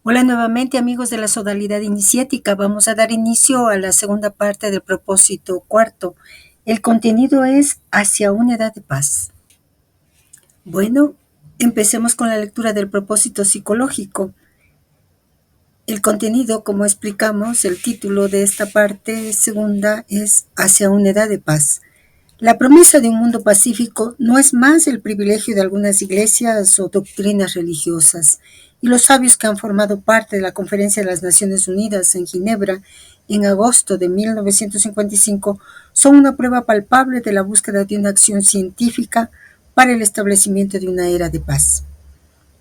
Hola nuevamente amigos de la sodalidad iniciática. Vamos a dar inicio a la segunda parte del propósito cuarto. El contenido es hacia una edad de paz. Bueno, empecemos con la lectura del propósito psicológico. El contenido, como explicamos, el título de esta parte segunda es hacia una edad de paz. La promesa de un mundo pacífico no es más el privilegio de algunas iglesias o doctrinas religiosas, y los sabios que han formado parte de la Conferencia de las Naciones Unidas en Ginebra en agosto de 1955 son una prueba palpable de la búsqueda de una acción científica para el establecimiento de una era de paz.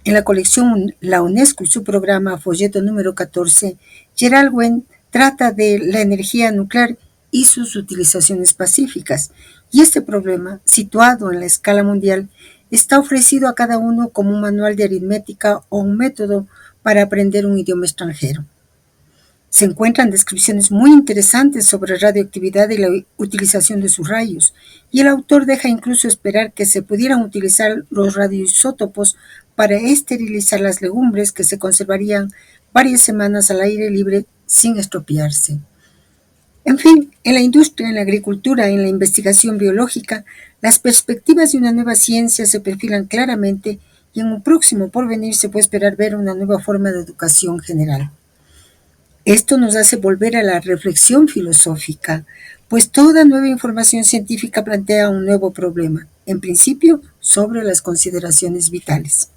En la colección La UNESCO y su programa Folleto número 14, Gerald Wendt trata de la energía nuclear y sus utilizaciones pacíficas, y este problema, situado en la escala mundial, está ofrecido a cada uno como un manual de aritmética o un método para aprender un idioma extranjero. Se encuentran descripciones muy interesantes sobre radioactividad y la utilización de sus rayos, y el autor deja incluso esperar que se pudieran utilizar los radioisótopos para esterilizar las legumbres que se conservarían varias semanas al aire libre sin estropearse. En fin, en la industria, en la agricultura, en la investigación biológica, las perspectivas de una nueva ciencia se perfilan claramente y en un próximo porvenir se puede esperar ver una nueva forma de educación general. Esto nos hace volver a la reflexión filosófica, pues toda nueva información científica plantea un nuevo problema, en principio sobre las consideraciones vitales.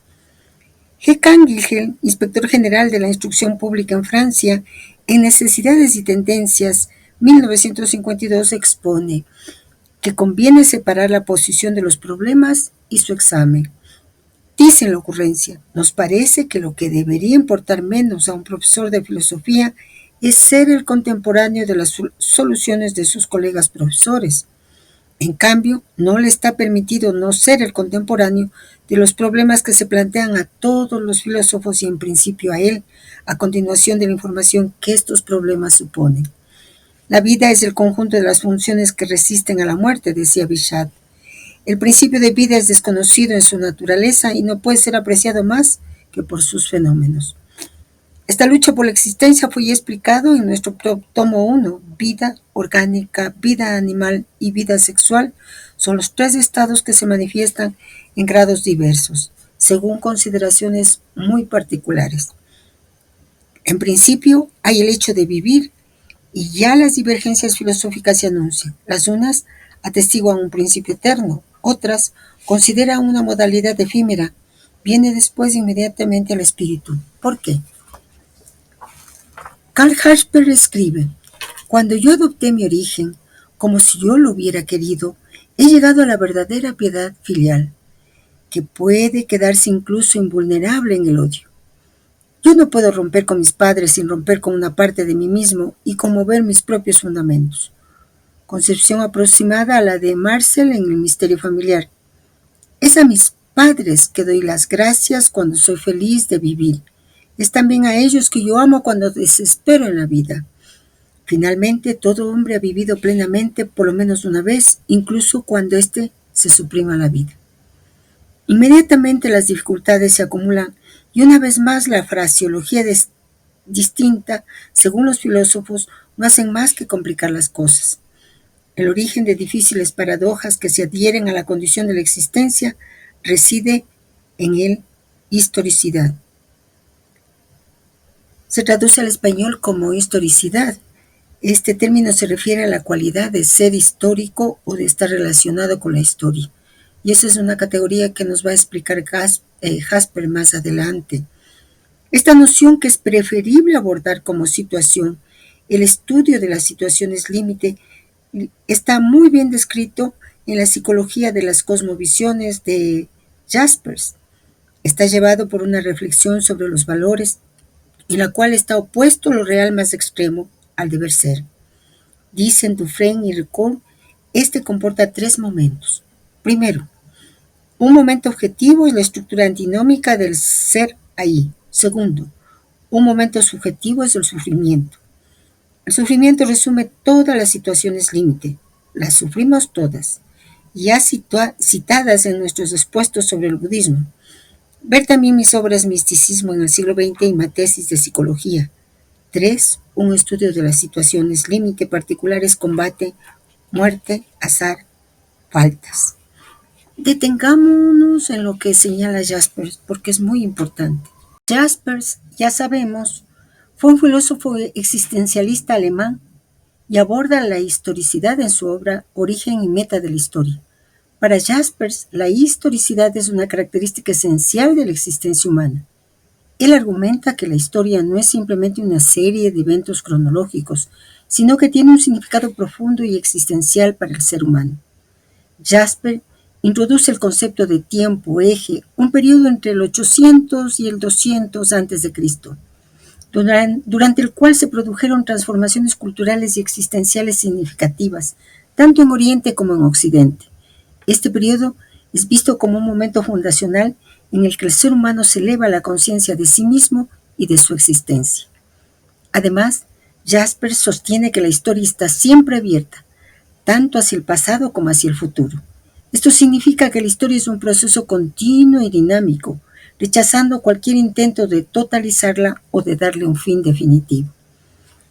G. Canguilhem, inspector general de la instrucción pública en Francia, en Necesidades y Tendencias, 1952, expone que conviene separar la posición de los problemas y su examen. Dice en la ocurrencia, nos parece que lo que debería importar menos a un profesor de filosofía es ser el contemporáneo de las soluciones de sus colegas profesores. En cambio, no le está permitido no ser el contemporáneo de los problemas que se plantean a todos los filósofos y en principio a él, a continuación de la información que estos problemas suponen. La vida es el conjunto de las funciones que resisten a la muerte, decía Bichat. El principio de vida es desconocido en su naturaleza y no puede ser apreciado más que por sus fenómenos. Esta lucha por la existencia fue ya explicado en nuestro tomo 1, vida orgánica, vida animal y vida sexual. Son los tres estados que se manifiestan en grados diversos, según consideraciones muy particulares. En principio, hay el hecho de vivir y ya las divergencias filosóficas se anuncian. Las unas atestiguan un principio eterno, otras consideran una modalidad efímera. Viene después inmediatamente al espíritu. ¿Por qué? Karl Jaspers escribe, cuando yo adopté mi origen, como si yo lo hubiera querido, he llegado a la verdadera piedad filial, que puede quedarse incluso invulnerable en el odio. Yo no puedo romper con mis padres sin romper con una parte de mí mismo y conmover mis propios fundamentos. Concepción aproximada a la de Marcel en El misterio familiar. Es a mis padres que doy las gracias cuando soy feliz de vivir. Es también a ellos que yo amo cuando desespero en la vida. Finalmente, todo hombre ha vivido plenamente por lo menos una vez, incluso cuando éste se suprima la vida. Inmediatamente las dificultades se acumulan y una vez más la fraseología distinta, según los filósofos, no hacen más que complicar las cosas. El origen de difíciles paradojas que se adhieren a la condición de la existencia reside en el historicidad. Se traduce al español como historicidad. Este término se refiere a la cualidad de ser histórico o de estar relacionado con la historia. Y esa es una categoría que nos va a explicar Jasper más adelante. Esta noción, que es preferible abordar como situación, el estudio de las situaciones límite, está muy bien descrito en la psicología de las cosmovisiones de Jaspers. Está llevado por una reflexión sobre los valores, en la cual está opuesto lo real más extremo al deber ser. Dicen Dufresne y Ricord, este comporta tres momentos. Primero, un momento objetivo es la estructura antinómica del ser ahí. Segundo, un momento subjetivo es el sufrimiento. El sufrimiento resume todas las situaciones límite. Las sufrimos todas, ya citadas en nuestros expuestos sobre el budismo. Ver también mis obras Misticismo en el siglo XX y mi tesis de psicología. 3. Un estudio de las situaciones límite particulares, combate, muerte, azar, faltas. Detengámonos en lo que señala Jaspers, porque es muy importante. Jaspers, ya sabemos, fue un filósofo existencialista alemán y aborda la historicidad en su obra Origen y Meta de la Historia. Para Jaspers, la historicidad es una característica esencial de la existencia humana. Él argumenta que la historia no es simplemente una serie de eventos cronológicos, sino que tiene un significado profundo y existencial para el ser humano. Jasper introduce el concepto de tiempo, eje, un periodo entre el 800 y el 200 a.C., durante el cual se produjeron transformaciones culturales y existenciales significativas, tanto en Oriente como en Occidente. Este periodo es visto como un momento fundacional en el que el ser humano se eleva a la conciencia de sí mismo y de su existencia. Además, Jasper sostiene que la historia está siempre abierta, tanto hacia el pasado como hacia el futuro. Esto significa que la historia es un proceso continuo y dinámico, rechazando cualquier intento de totalizarla o de darle un fin definitivo.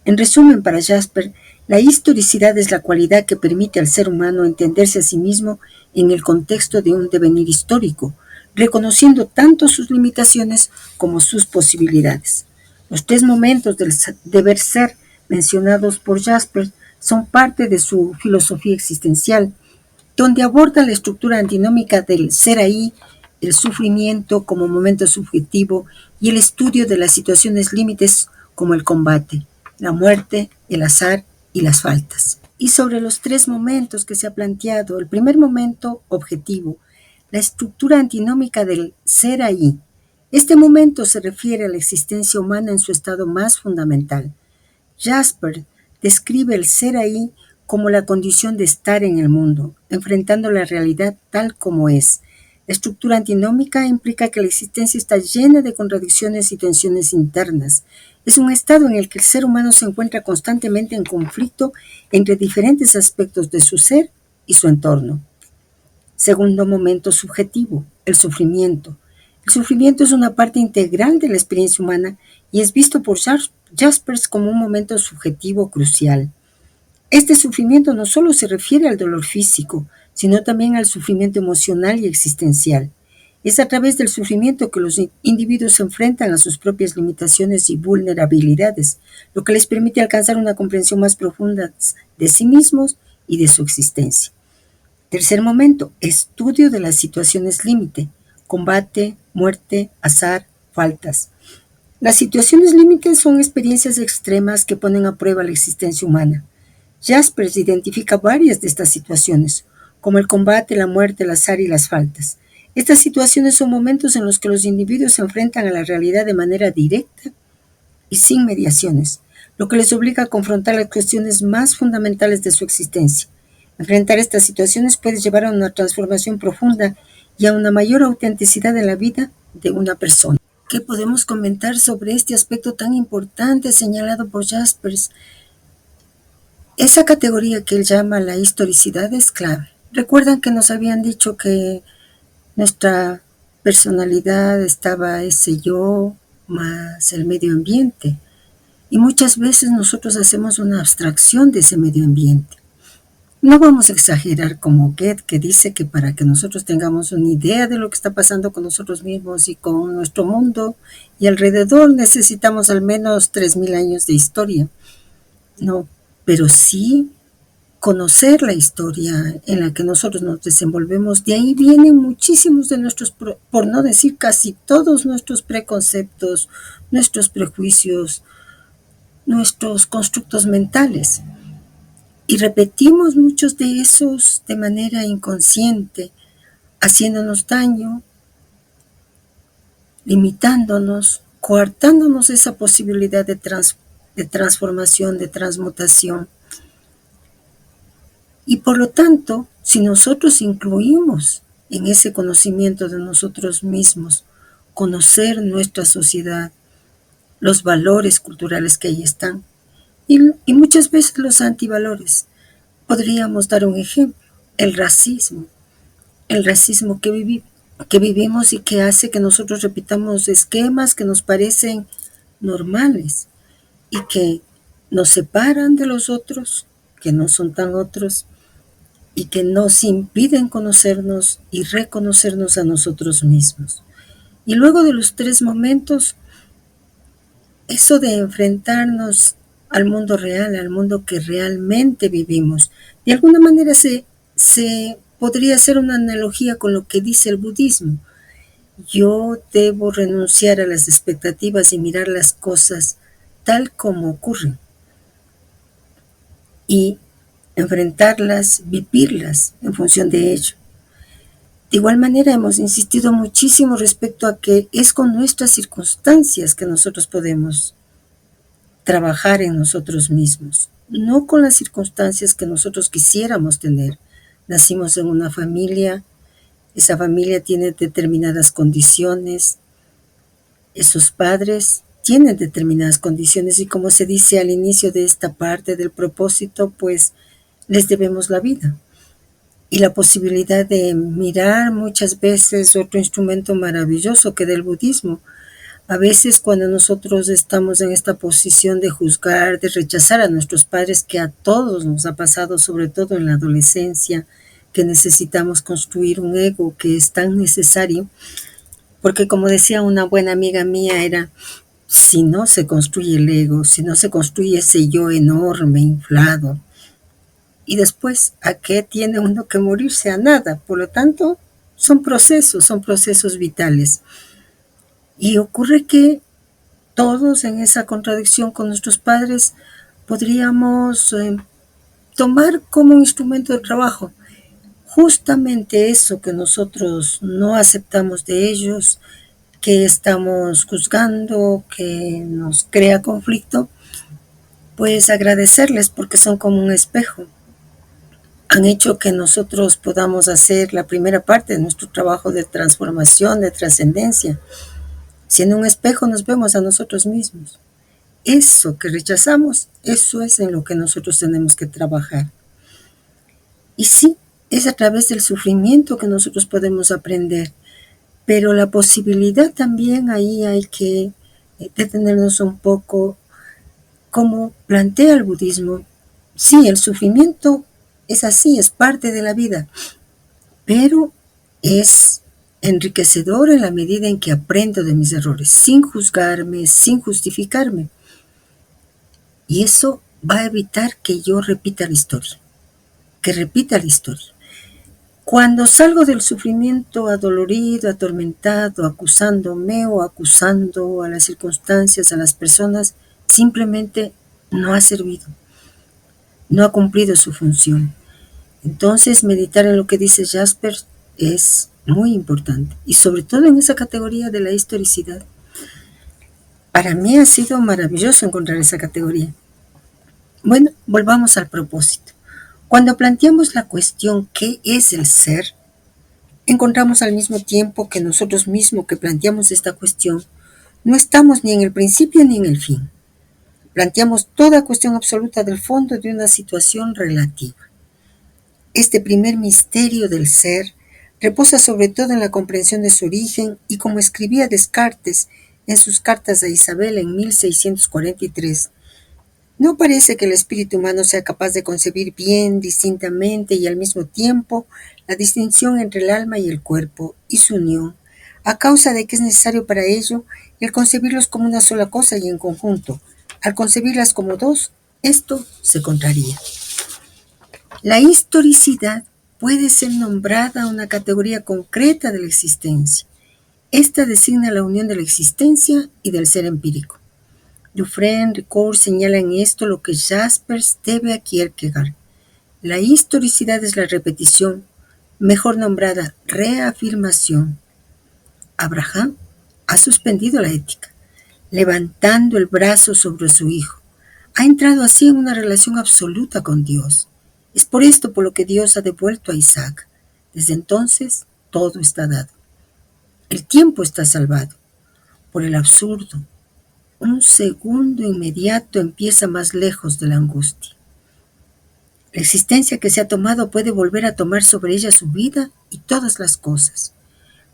En resumen, para Jasper, la historicidad es la cualidad que permite al ser humano entenderse a sí mismo en el contexto de un devenir histórico, reconociendo tanto sus limitaciones como sus posibilidades. Los 3 momentos del deber ser mencionados por Jasper son parte de su filosofía existencial, donde aborda la estructura antinómica del ser ahí, el sufrimiento como momento subjetivo y el estudio de las situaciones límites como el combate, la muerte, el azar y las faltas. Y sobre los 3 momentos que se ha planteado, el primer momento objetivo, la estructura antinómica del ser ahí. Este momento se refiere a la existencia humana en su estado más fundamental. Jasper describe el ser ahí como la condición de estar en el mundo, enfrentando la realidad tal como es. La estructura antinómica implica que la existencia está llena de contradicciones y tensiones internas. Es un estado en el que el ser humano se encuentra constantemente en conflicto entre diferentes aspectos de su ser y su entorno. Segundo momento subjetivo, el sufrimiento. El sufrimiento es una parte integral de la experiencia humana y es visto por Jaspers como un momento subjetivo crucial. Este sufrimiento no solo se refiere al dolor físico, sino también al sufrimiento emocional y existencial. Es a través del sufrimiento que los individuos se enfrentan a sus propias limitaciones y vulnerabilidades, lo que les permite alcanzar una comprensión más profunda de sí mismos y de su existencia. Tercer momento, estudio de las situaciones límite, combate, muerte, azar, faltas. Las situaciones límite son experiencias extremas que ponen a prueba la existencia humana. Jaspers identifica varias de estas situaciones, como el combate, la muerte, el azar y las faltas. Estas situaciones son momentos en los que los individuos se enfrentan a la realidad de manera directa y sin mediaciones, lo que les obliga a confrontar las cuestiones más fundamentales de su existencia. Enfrentar estas situaciones puede llevar a una transformación profunda y a una mayor autenticidad en la vida de una persona. ¿Qué podemos comentar sobre este aspecto tan importante señalado por Jaspers? Esa categoría que él llama la historicidad es clave. Recuerdan que nos habían dicho que nuestra personalidad estaba ese yo más el medio ambiente. Y muchas veces nosotros hacemos una abstracción de ese medio ambiente. No vamos a exagerar como Goethe, que dice que para que nosotros tengamos una idea de lo que está pasando con nosotros mismos y con nuestro mundo y alrededor necesitamos al menos 3000 años de historia. No, pero sí conocer la historia en la que nosotros nos desenvolvemos. De ahí vienen muchísimos de nuestros, por no decir casi todos nuestros preconceptos, nuestros prejuicios, nuestros constructos mentales. Y repetimos muchos de esos de manera inconsciente, haciéndonos daño, limitándonos, coartándonos esa posibilidad de transformación, de transmutación. Y por lo tanto, si nosotros incluimos en ese conocimiento de nosotros mismos, conocer nuestra sociedad, los valores culturales que ahí están, y muchas veces los antivalores. Podríamos dar un ejemplo, el racismo que vivimos. que vivimos y que hace que nosotros repitamos esquemas que nos parecen normales y que nos separan de los otros, que no son tan otros, y que nos impiden conocernos y reconocernos a nosotros mismos. Y luego de los 3 momentos, eso de enfrentarnos al mundo real, al mundo que realmente vivimos, de alguna manera se podría hacer una analogía con lo que dice el budismo. Yo debo renunciar a las expectativas y mirar las cosas tal como ocurren y enfrentarlas, vivirlas en función de ello. De igual manera, hemos insistido muchísimo respecto a que es con nuestras circunstancias que nosotros podemos trabajar en nosotros mismos, no con las circunstancias que nosotros quisiéramos tener. Nacimos en una familia, esa familia tiene determinadas condiciones, esos padres tienen determinadas condiciones y como se dice al inicio de esta parte del propósito, pues les debemos la vida. Y la posibilidad de mirar muchas veces otro instrumento maravilloso que del budismo. A veces cuando nosotros estamos en esta posición de juzgar, de rechazar a nuestros padres, que a todos nos ha pasado, sobre todo en la adolescencia, que necesitamos construir un ego que es tan necesario, porque como decía una buena amiga mía, era, si no se construye el ego, si no se construye ese yo enorme, inflado, y después, ¿a qué tiene uno que morirse? A nada. Por lo tanto, son procesos vitales. Y ocurre que todos en esa contradicción con nuestros padres podríamos tomar como un instrumento de trabajo justamente eso que nosotros no aceptamos de ellos, que estamos juzgando, que nos crea conflicto, pues agradecerles porque son como un espejo. Han hecho que nosotros podamos hacer la primera parte de nuestro trabajo de transformación, de trascendencia. Si en un espejo nos vemos a nosotros mismos, eso que rechazamos, eso es en lo que nosotros tenemos que trabajar. Y sí, es a través del sufrimiento que nosotros podemos aprender, pero la posibilidad también ahí hay que detenernos un poco, como plantea el budismo. Sí, el sufrimiento es así, es parte de la vida, pero es enriquecedor en la medida en que aprendo de mis errores, sin juzgarme, sin justificarme. Y eso va a evitar que yo repita la historia, que repita la historia. Cuando salgo del sufrimiento adolorido, atormentado, acusándome o acusando a las circunstancias, a las personas, simplemente no ha servido, no ha cumplido su función. Entonces, meditar en lo que dice Jasper es muy importante, y sobre todo en esa categoría de la historicidad. Para mí ha sido maravilloso encontrar esa categoría. Bueno, volvamos al propósito. Cuando planteamos la cuestión ¿qué es el ser?, encontramos al mismo tiempo que nosotros mismos que planteamos esta cuestión, no estamos ni en el principio ni en el fin. Planteamos toda cuestión absoluta del fondo de una situación relativa. Este primer misterio del ser reposa sobre todo en la comprensión de su origen y como escribía Descartes en sus cartas a Isabel en 1643, no parece que el espíritu humano sea capaz de concebir bien, distintamente y al mismo tiempo la distinción entre el alma y el cuerpo y su unión, a causa de que es necesario para ello el concebirlos como una sola cosa y en conjunto. Al concebirlas como dos, esto se contraría. La historicidad puede ser nombrada una categoría concreta de la existencia. Esta designa la unión de la existencia y del ser empírico. Dufresne, Ricoeur señala en esto lo que Jaspers debe a Kierkegaard. La historicidad es la repetición, mejor nombrada reafirmación. Abraham ha suspendido la ética, levantando el brazo sobre su hijo. Ha entrado así en una relación absoluta con Dios. Es por esto por lo que Dios ha devuelto a Isaac. Desde entonces, todo está dado. El tiempo está salvado. Por el absurdo, un segundo inmediato empieza más lejos de la angustia. La existencia que se ha tomado puede volver a tomar sobre ella su vida y todas las cosas.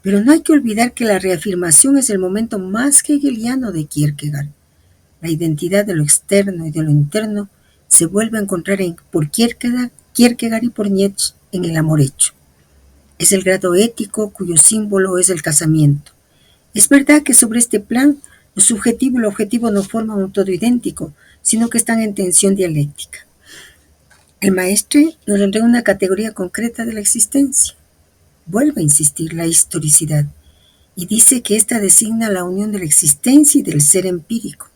Pero no hay que olvidar que la reafirmación es el momento más hegeliano de Kierkegaard. La identidad de lo externo y de lo interno se vuelve a encontrar por Kierkegaard y por Nietzsche en el amor hecho. Es el grado ético cuyo símbolo es el casamiento. Es verdad que sobre este plan, lo subjetivo y lo objetivo no forman un todo idéntico, sino que están en tensión dialéctica. El maestre nos entrega una categoría concreta de la existencia. Vuelve a insistir la historicidad y dice que ésta designa la unión de la existencia y del ser empírico.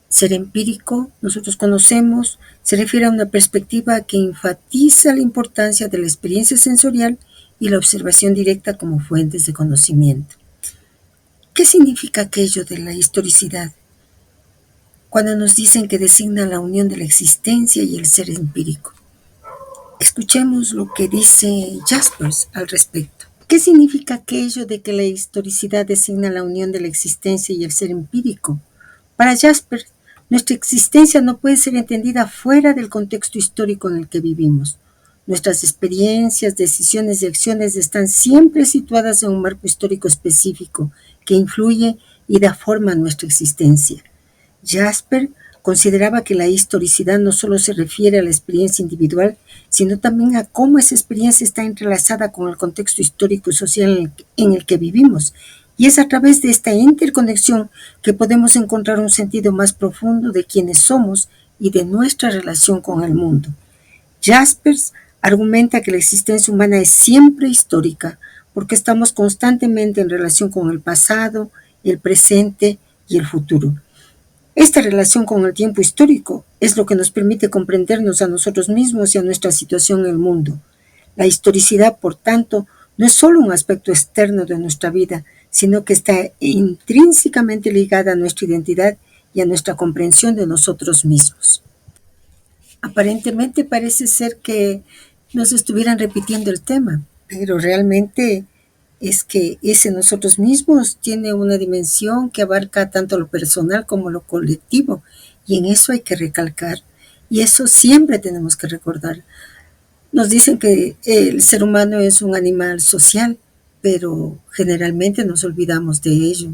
Ser empírico, nosotros conocemos, se refiere a una perspectiva que enfatiza la importancia de la experiencia sensorial y la observación directa como fuentes de conocimiento. ¿Qué significa aquello de la historicidad? Cuando nos dicen que designa la unión de la existencia y el ser empírico. Escuchemos lo que dice Jaspers al respecto. ¿Qué significa aquello de que la historicidad designa la unión de la existencia y el ser empírico? Para Jaspers, nuestra existencia no puede ser entendida fuera del contexto histórico en el que vivimos. Nuestras experiencias, decisiones y acciones están siempre situadas en un marco histórico específico que influye y da forma a nuestra existencia. Jasper consideraba que la historicidad no solo se refiere a la experiencia individual, sino también a cómo esa experiencia está entrelazada con el contexto histórico y social en el que vivimos. Y es a través de esta interconexión que podemos encontrar un sentido más profundo de quiénes somos y de nuestra relación con el mundo. Jaspers argumenta que la existencia humana es siempre histórica, porque estamos constantemente en relación con el pasado, el presente y el futuro. Esta relación con el tiempo histórico es lo que nos permite comprendernos a nosotros mismos y a nuestra situación en el mundo. La historicidad, por tanto, no es solo un aspecto externo de nuestra vida, sino que está intrínsecamente ligada a nuestra identidad y a nuestra comprensión de nosotros mismos. Aparentemente parece ser que nos estuvieran repitiendo el tema, pero realmente es que ese nosotros mismos tiene una dimensión que abarca tanto lo personal como lo colectivo, y en eso hay que recalcar, y eso siempre tenemos que recordar. Nos dicen que el ser humano es un animal social, pero generalmente nos olvidamos de ello,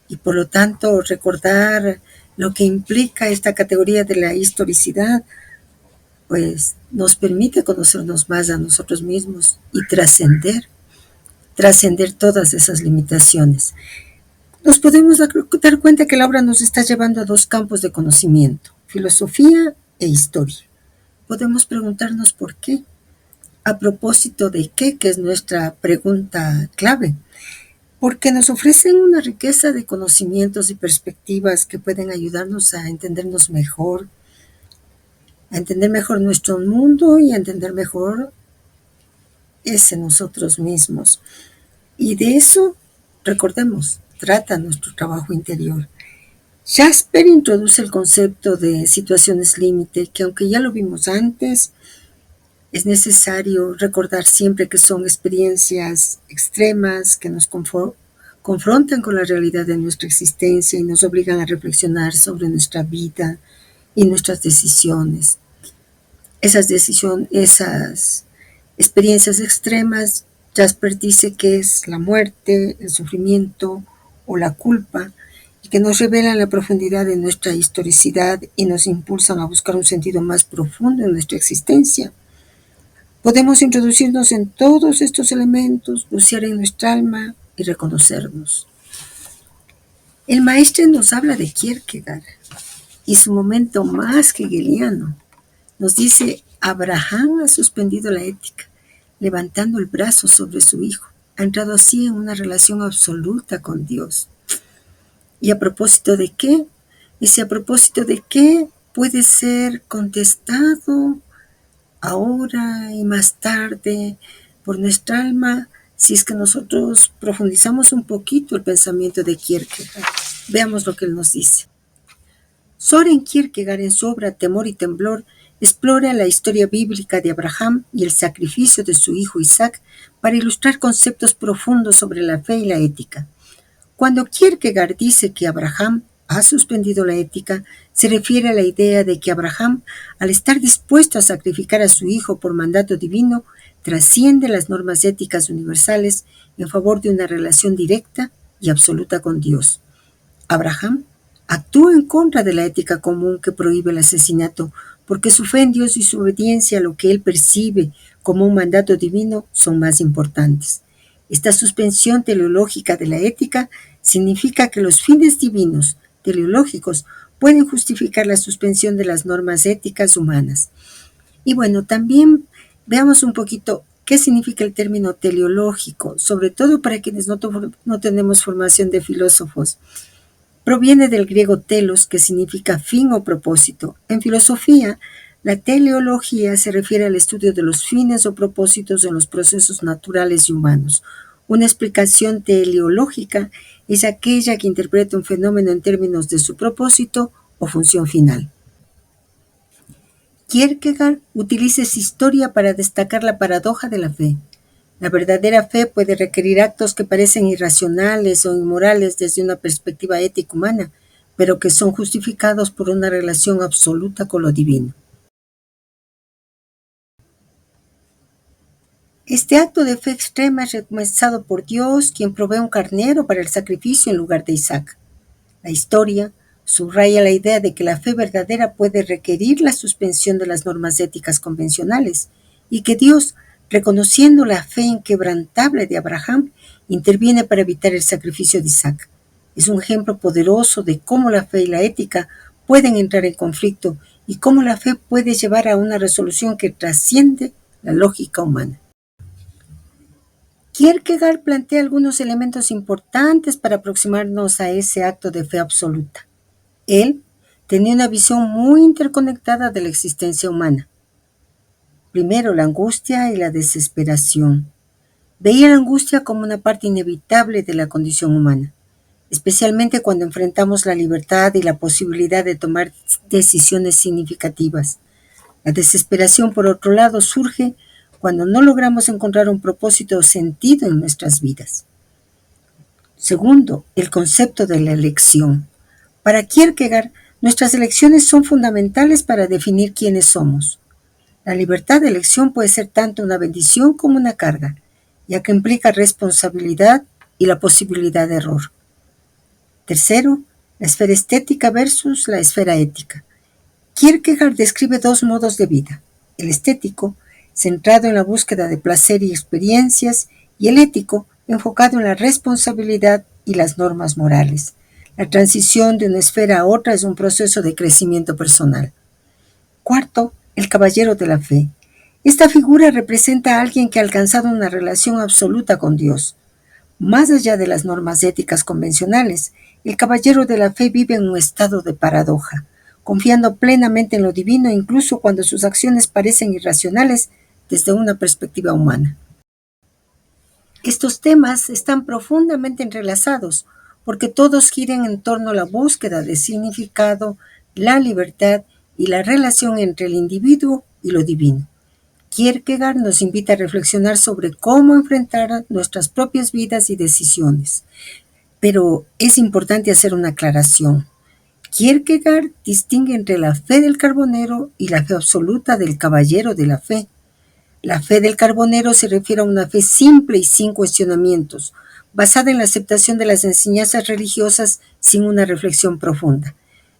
y por lo tanto recordar lo que implica esta categoría de la historicidad, pues nos permite conocernos más a nosotros mismos y trascender todas esas limitaciones. Nos podemos dar cuenta que la obra nos está llevando a dos campos de conocimiento, filosofía e historia. Podemos preguntarnos por qué, a propósito de qué, que es nuestra pregunta clave, porque nos ofrecen una riqueza de conocimientos y perspectivas que pueden ayudarnos a entendernos mejor, a entender mejor nuestro mundo y a entender mejor ese nosotros mismos. Y de eso, recordemos, trata nuestro trabajo interior. Jasper introduce el concepto de situaciones límite, que aunque ya lo vimos antes, es necesario recordar siempre que son experiencias extremas que nos confrontan con la realidad de nuestra existencia y nos obligan a reflexionar sobre nuestra vida y nuestras decisiones. Esas experiencias extremas, Jasper dice que es la muerte, el sufrimiento o la culpa, y que nos revelan la profundidad de nuestra historicidad y nos impulsan a buscar un sentido más profundo en nuestra existencia. Podemos introducirnos en todos estos elementos, bucear en nuestra alma y reconocernos. El maestro nos habla de Kierkegaard y su momento más hegeliano. Nos dice, Abraham ha suspendido la ética, levantando el brazo sobre su hijo. Ha entrado así en una relación absoluta con Dios. ¿Y a propósito de qué? Dice, a propósito de qué puede ser contestado ahora y más tarde por nuestra alma si es que nosotros profundizamos un poquito el pensamiento de Kierkegaard. Veamos lo que él nos dice. Søren Kierkegaard, en su obra Temor y Temblor, explora la historia bíblica de Abraham y el sacrificio de su hijo Isaac para ilustrar conceptos profundos sobre la fe y la ética. Cuando Kierkegaard dice que Abraham ha suspendido la ética, se refiere a la idea de que Abraham, al estar dispuesto a sacrificar a su hijo por mandato divino, trasciende las normas éticas universales en favor de una relación directa y absoluta con Dios. Abraham actúa en contra de la ética común que prohíbe el asesinato, porque su fe en Dios y su obediencia a lo que él percibe como un mandato divino son más importantes. Esta suspensión teleológica de la ética significa que los fines divinos teleológicos pueden justificar la suspensión de las normas éticas humanas. Y bueno, también veamos un poquito qué significa el término teleológico, sobre todo para quienes no tenemos formación de filósofos. Proviene del griego telos, que significa fin o propósito. En filosofía, la teleología se refiere al estudio de los fines o propósitos en los procesos naturales y humanos. Una explicación teleológica es aquella que interpreta un fenómeno en términos de su propósito o función final. Kierkegaard utiliza esa historia para destacar la paradoja de la fe. La verdadera fe puede requerir actos que parecen irracionales o inmorales desde una perspectiva ética humana, pero que son justificados por una relación absoluta con lo divino. Este acto de fe extrema es recompensado por Dios, quien provee un carnero para el sacrificio en lugar de Isaac. La historia subraya la idea de que la fe verdadera puede requerir la suspensión de las normas éticas convencionales y que Dios, reconociendo la fe inquebrantable de Abraham, interviene para evitar el sacrificio de Isaac. Es un ejemplo poderoso de cómo la fe y la ética pueden entrar en conflicto y cómo la fe puede llevar a una resolución que trasciende la lógica humana. Kierkegaard plantea algunos elementos importantes para aproximarnos a ese acto de fe absoluta. Él tenía una visión muy interconectada de la existencia humana. Primero, la angustia y la desesperación. Veía la angustia como una parte inevitable de la condición humana, especialmente cuando enfrentamos la libertad y la posibilidad de tomar decisiones significativas. La desesperación, por otro lado, surge cuando no logramos encontrar un propósito o sentido en nuestras vidas. Segundo, el concepto de la elección. Para Kierkegaard, nuestras elecciones son fundamentales para definir quiénes somos. La libertad de elección puede ser tanto una bendición como una carga, ya que implica responsabilidad y la posibilidad de error. Tercero, la esfera estética versus la esfera ética. Kierkegaard describe dos modos de vida: el estético, centrado en la búsqueda de placer y experiencias, y el ético, enfocado en la responsabilidad y las normas morales. La transición de una esfera a otra es un proceso de crecimiento personal. Cuarto, el caballero de la fe. Esta figura representa a alguien que ha alcanzado una relación absoluta con Dios. Más allá de las normas éticas convencionales, el caballero de la fe vive en un estado de paradoja, confiando plenamente en lo divino incluso cuando sus acciones parecen irracionales desde una perspectiva humana. Estos temas están profundamente entrelazados porque todos giran en torno a la búsqueda de significado, la libertad y la relación entre el individuo y lo divino. Kierkegaard nos invita a reflexionar sobre cómo enfrentar nuestras propias vidas y decisiones. Pero es importante hacer una aclaración. Kierkegaard distingue entre la fe del carbonero y la fe absoluta del caballero de la fe. La fe del carbonero se refiere a una fe simple y sin cuestionamientos, basada en la aceptación de las enseñanzas religiosas sin una reflexión profunda.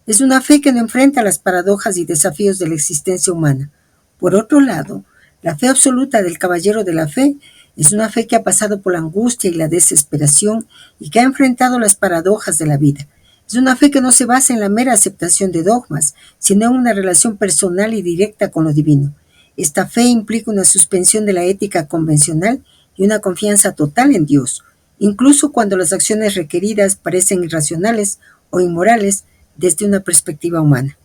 Es una fe que no enfrenta las paradojas y desafíos de la existencia humana. Por otro lado, la fe absoluta del caballero de la fe es una fe que ha pasado por la angustia y la desesperación y que ha enfrentado las paradojas de la vida. Es una fe que no se basa en la mera aceptación de dogmas, sino en una relación personal y directa con lo divino. Esta fe implica una suspensión de la ética convencional y una confianza total en Dios, incluso cuando las acciones requeridas parecen irracionales o inmorales desde una perspectiva humana.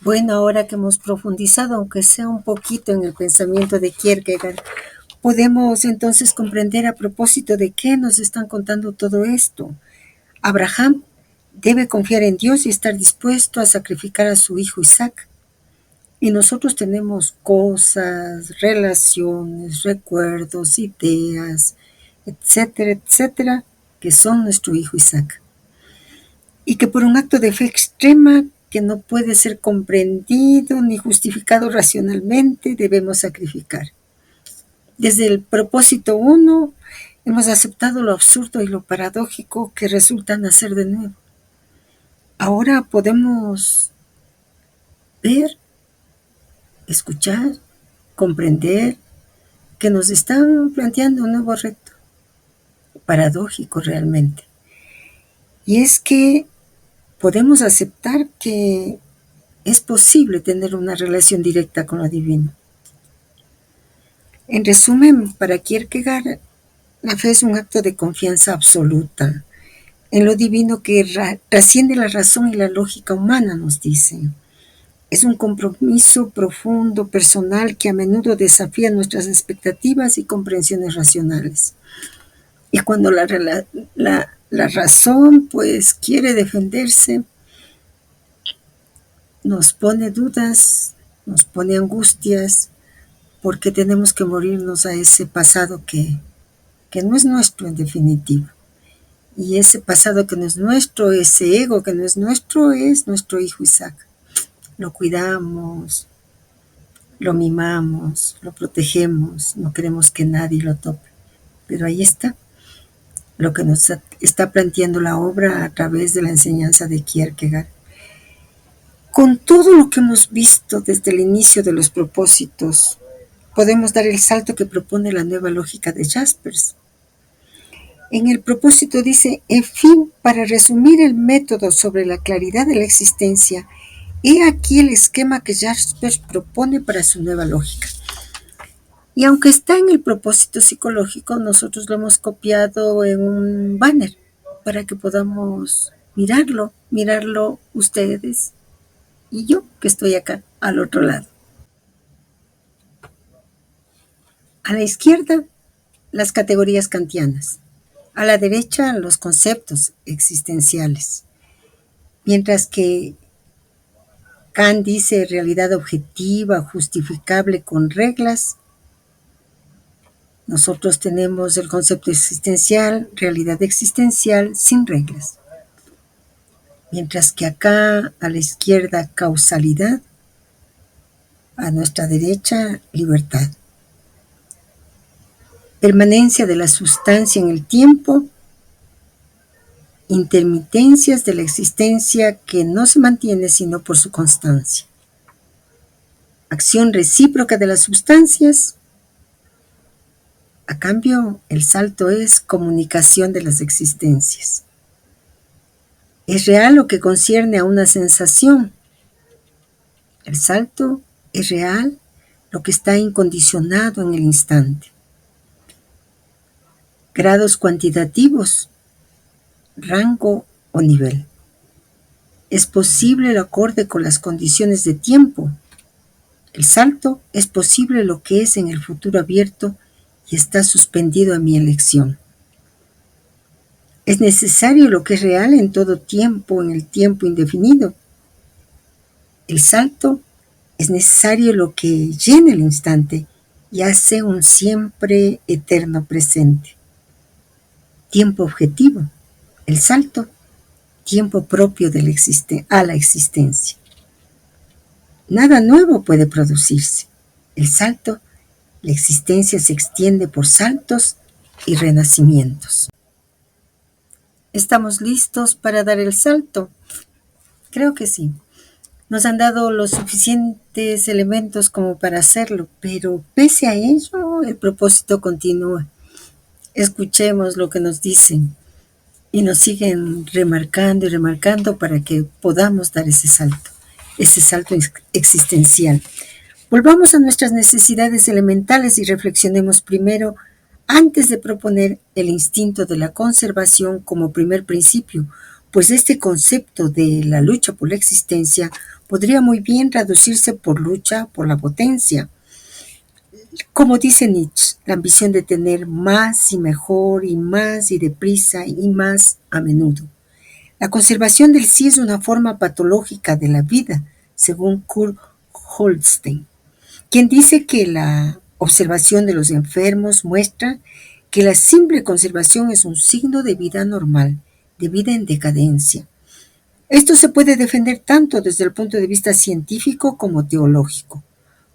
Bueno, ahora que hemos profundizado, aunque sea un poquito en el pensamiento de Kierkegaard, podemos entonces comprender a propósito de qué nos están contando todo esto. Abraham debe confiar en Dios y estar dispuesto a sacrificar a su hijo Isaac. Y nosotros tenemos cosas, relaciones, recuerdos, ideas, etcétera, etcétera, que son nuestro hijo Isaac. Y que por un acto de fe extrema que no puede ser comprendido ni justificado racionalmente, debemos sacrificar. Desde el propósito 1, hemos aceptado lo absurdo y lo paradójico que resulta nacer de nuevo. Ahora podemos ver, escuchar, comprender que nos están planteando un nuevo reto, paradójico realmente. Y es que podemos aceptar que es posible tener una relación directa con lo divino. En resumen, para Kierkegaard, la fe es un acto de confianza absoluta en lo divino que trasciende la razón y la lógica humana, nos dice. Es un compromiso profundo, personal, que a menudo desafía nuestras expectativas y comprensiones racionales. Y cuando la razón, pues, quiere defenderse, nos pone dudas, nos pone angustias, porque tenemos que morirnos a ese pasado que no es nuestro en definitiva. Y ese pasado que no es nuestro, ese ego que no es nuestro hijo Isaac. Lo cuidamos, lo mimamos, lo protegemos, no queremos que nadie lo tope. Pero ahí está lo que nos está planteando la obra a través de la enseñanza de Kierkegaard. Con todo lo que hemos visto desde el inicio de los propósitos, podemos dar el salto que propone la nueva lógica de Jaspers. En el propósito dice, en fin, para resumir el método sobre la claridad de la existencia, he aquí el esquema que Jaspers propone para su nueva lógica. Y aunque está en el propósito psicológico, nosotros lo hemos copiado en un banner para que podamos mirarlo ustedes y yo que estoy acá al otro lado. A la izquierda, las categorías kantianas. A la derecha, los conceptos existenciales. Mientras que Kant dice realidad objetiva, justificable con reglas, nosotros tenemos el concepto existencial, realidad existencial sin reglas. Mientras que acá, a la izquierda, causalidad, a nuestra derecha, libertad. Permanencia de la sustancia en el tiempo, intermitencias de la existencia que no se mantiene sino por su constancia. Acción recíproca de las sustancias. A cambio, el salto es comunicación de las existencias. Es real lo que concierne a una sensación. El salto es real lo que está incondicionado en el instante. Grados cuantitativos, rango o nivel. Es posible lo acorde con las condiciones de tiempo. El salto es posible lo que es en el futuro abierto y está suspendido a mi elección. Es necesario lo que es real en todo tiempo, en el tiempo indefinido. El salto es necesario lo que llena el instante y hace un siempre eterno presente. Tiempo objetivo. El salto, tiempo propio de a la existencia. Nada nuevo puede producirse. El salto, la existencia se extiende por saltos y renacimientos. ¿Estamos listos para dar el salto? Creo que sí. Nos han dado los suficientes elementos como para hacerlo, pero pese a ello, el propósito continúa. Escuchemos lo que nos dicen y nos siguen remarcando y remarcando para que podamos dar ese salto existencial. Volvamos a nuestras necesidades elementales y reflexionemos primero antes de proponer el instinto de la conservación como primer principio, pues este concepto de la lucha por la existencia podría muy bien traducirse por lucha por la potencia. Como dice Nietzsche, la ambición de tener más y mejor y más y deprisa y más a menudo. La conservación del sí es una forma patológica de la vida, según Kurt Holstein, quien dice que la observación de los enfermos muestra que la simple conservación es un signo de vida normal, de vida en decadencia. Esto se puede defender tanto desde el punto de vista científico como teológico,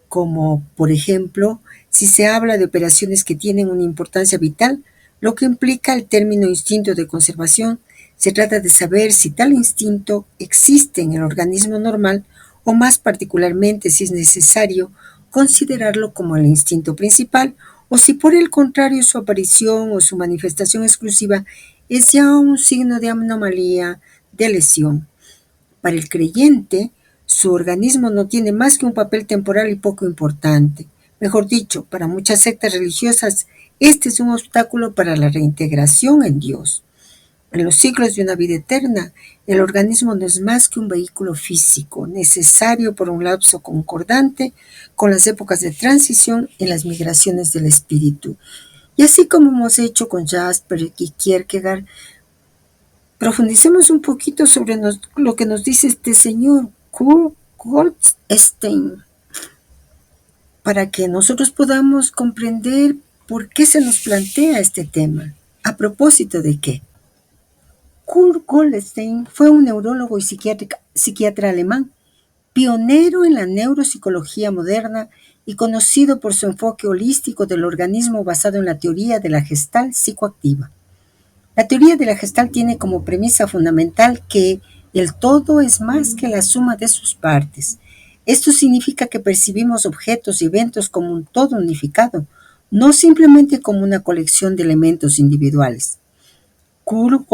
como, por ejemplo, si se habla de operaciones que tienen una importancia vital, lo que implica el término instinto de conservación. Se trata de saber si tal instinto existe en el organismo normal o más particularmente si es necesario considerarlo como el instinto principal o si por el contrario su aparición o su manifestación exclusiva es ya un signo de anomalía, de lesión. Para el creyente, su organismo no tiene más que un papel temporal y poco importante. Mejor dicho, para muchas sectas religiosas, este es un obstáculo para la reintegración en Dios. En los ciclos de una vida eterna, el organismo no es más que un vehículo físico, necesario por un lapso concordante con las épocas de transición en las migraciones del espíritu. Y así como hemos hecho con Jasper y Kierkegaard, profundicemos un poquito sobre lo que nos dice este señor Kurt Goldstein, para que nosotros podamos comprender por qué se nos plantea este tema. ¿A propósito de qué? Kurt Goldstein fue un neurólogo y psiquiatra alemán, pionero en la neuropsicología moderna y conocido por su enfoque holístico del organismo basado en la teoría de la Gestalt psicoactiva. La teoría de la Gestalt tiene como premisa fundamental que el todo es más que la suma de sus partes. Esto significa que percibimos objetos y eventos como un todo unificado, no simplemente como una colección de elementos individuales. Kurt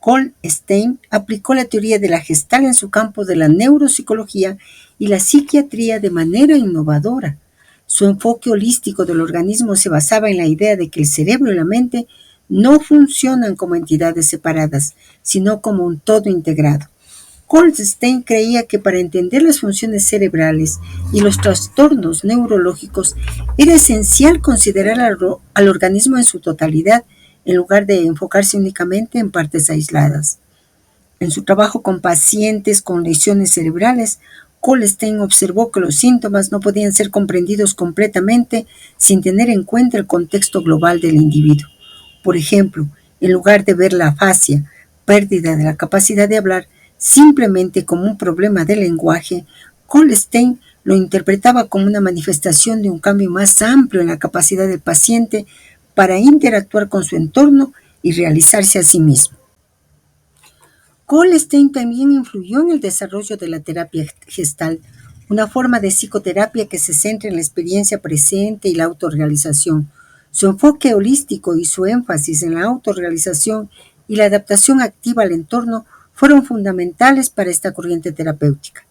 Goldstein aplicó la teoría de la Gestalt en su campo de la neuropsicología y la psiquiatría de manera innovadora. Su enfoque holístico del organismo se basaba en la idea de que el cerebro y la mente no funcionan como entidades separadas, sino como un todo integrado. Goldstein creía que para entender las funciones cerebrales y los trastornos neurológicos era esencial considerar al organismo en su totalidad en lugar de enfocarse únicamente en partes aisladas. En su trabajo con pacientes con lesiones cerebrales, Goldstein observó que los síntomas no podían ser comprendidos completamente sin tener en cuenta el contexto global del individuo. Por ejemplo, en lugar de ver la afasia, pérdida de la capacidad de hablar, simplemente como un problema de lenguaje, Goldstein lo interpretaba como una manifestación de un cambio más amplio en la capacidad del paciente para interactuar con su entorno y realizarse a sí mismo. Goldstein también influyó en el desarrollo de la terapia gestal, una forma de psicoterapia que se centra en la experiencia presente y la autorrealización. Su enfoque holístico y su énfasis en la autorrealización y la adaptación activa al entorno fueron fundamentales para esta corriente terapéutica.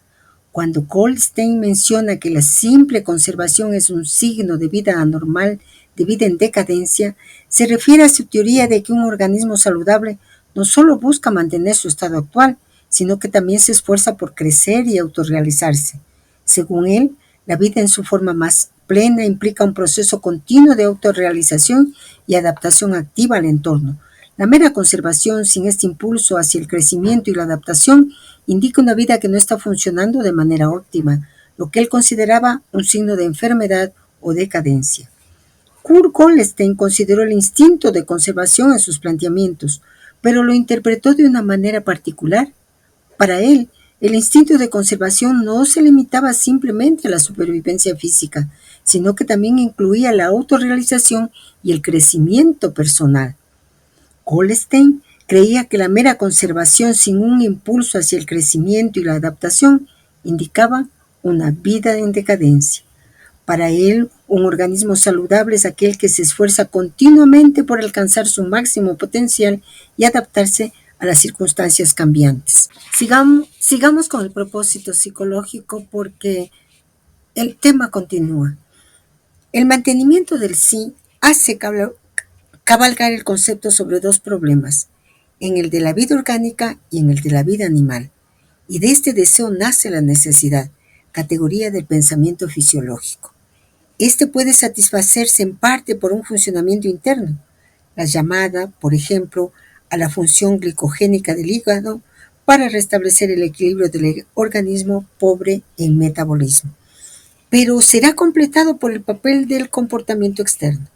Cuando Goldstein menciona que la simple conservación es un signo de vida anormal, de vida en decadencia, se refiere a su teoría de que un organismo saludable no solo busca mantener su estado actual, sino que también se esfuerza por crecer y autorrealizarse. Según él, la vida en su forma más plena implica un proceso continuo de autorrealización y adaptación activa al entorno. La mera conservación sin este impulso hacia el crecimiento y la adaptación indica una vida que no está funcionando de manera óptima, lo que él consideraba un signo de enfermedad o decadencia. Kurt Goldstein consideró el instinto de conservación en sus planteamientos, pero lo interpretó de una manera particular. Para él, el instinto de conservación no se limitaba simplemente a la supervivencia física, sino que también incluía la autorrealización y el crecimiento personal. Goldstein creía que la mera conservación sin un impulso hacia el crecimiento y la adaptación indicaba una vida en decadencia. Para él, un organismo saludable es aquel que se esfuerza continuamente por alcanzar su máximo potencial y adaptarse a las circunstancias cambiantes. Sigamos con el propósito psicológico porque el tema continúa. El mantenimiento del sí hace cabalgar el concepto sobre dos problemas, en el de la vida orgánica y en el de la vida animal. Y de este deseo nace la necesidad, categoría del pensamiento fisiológico. Este puede satisfacerse en parte por un funcionamiento interno, la llamada, por ejemplo, a la función glicogénica del hígado para restablecer el equilibrio del organismo pobre en metabolismo. Pero será completado por el papel del comportamiento externo.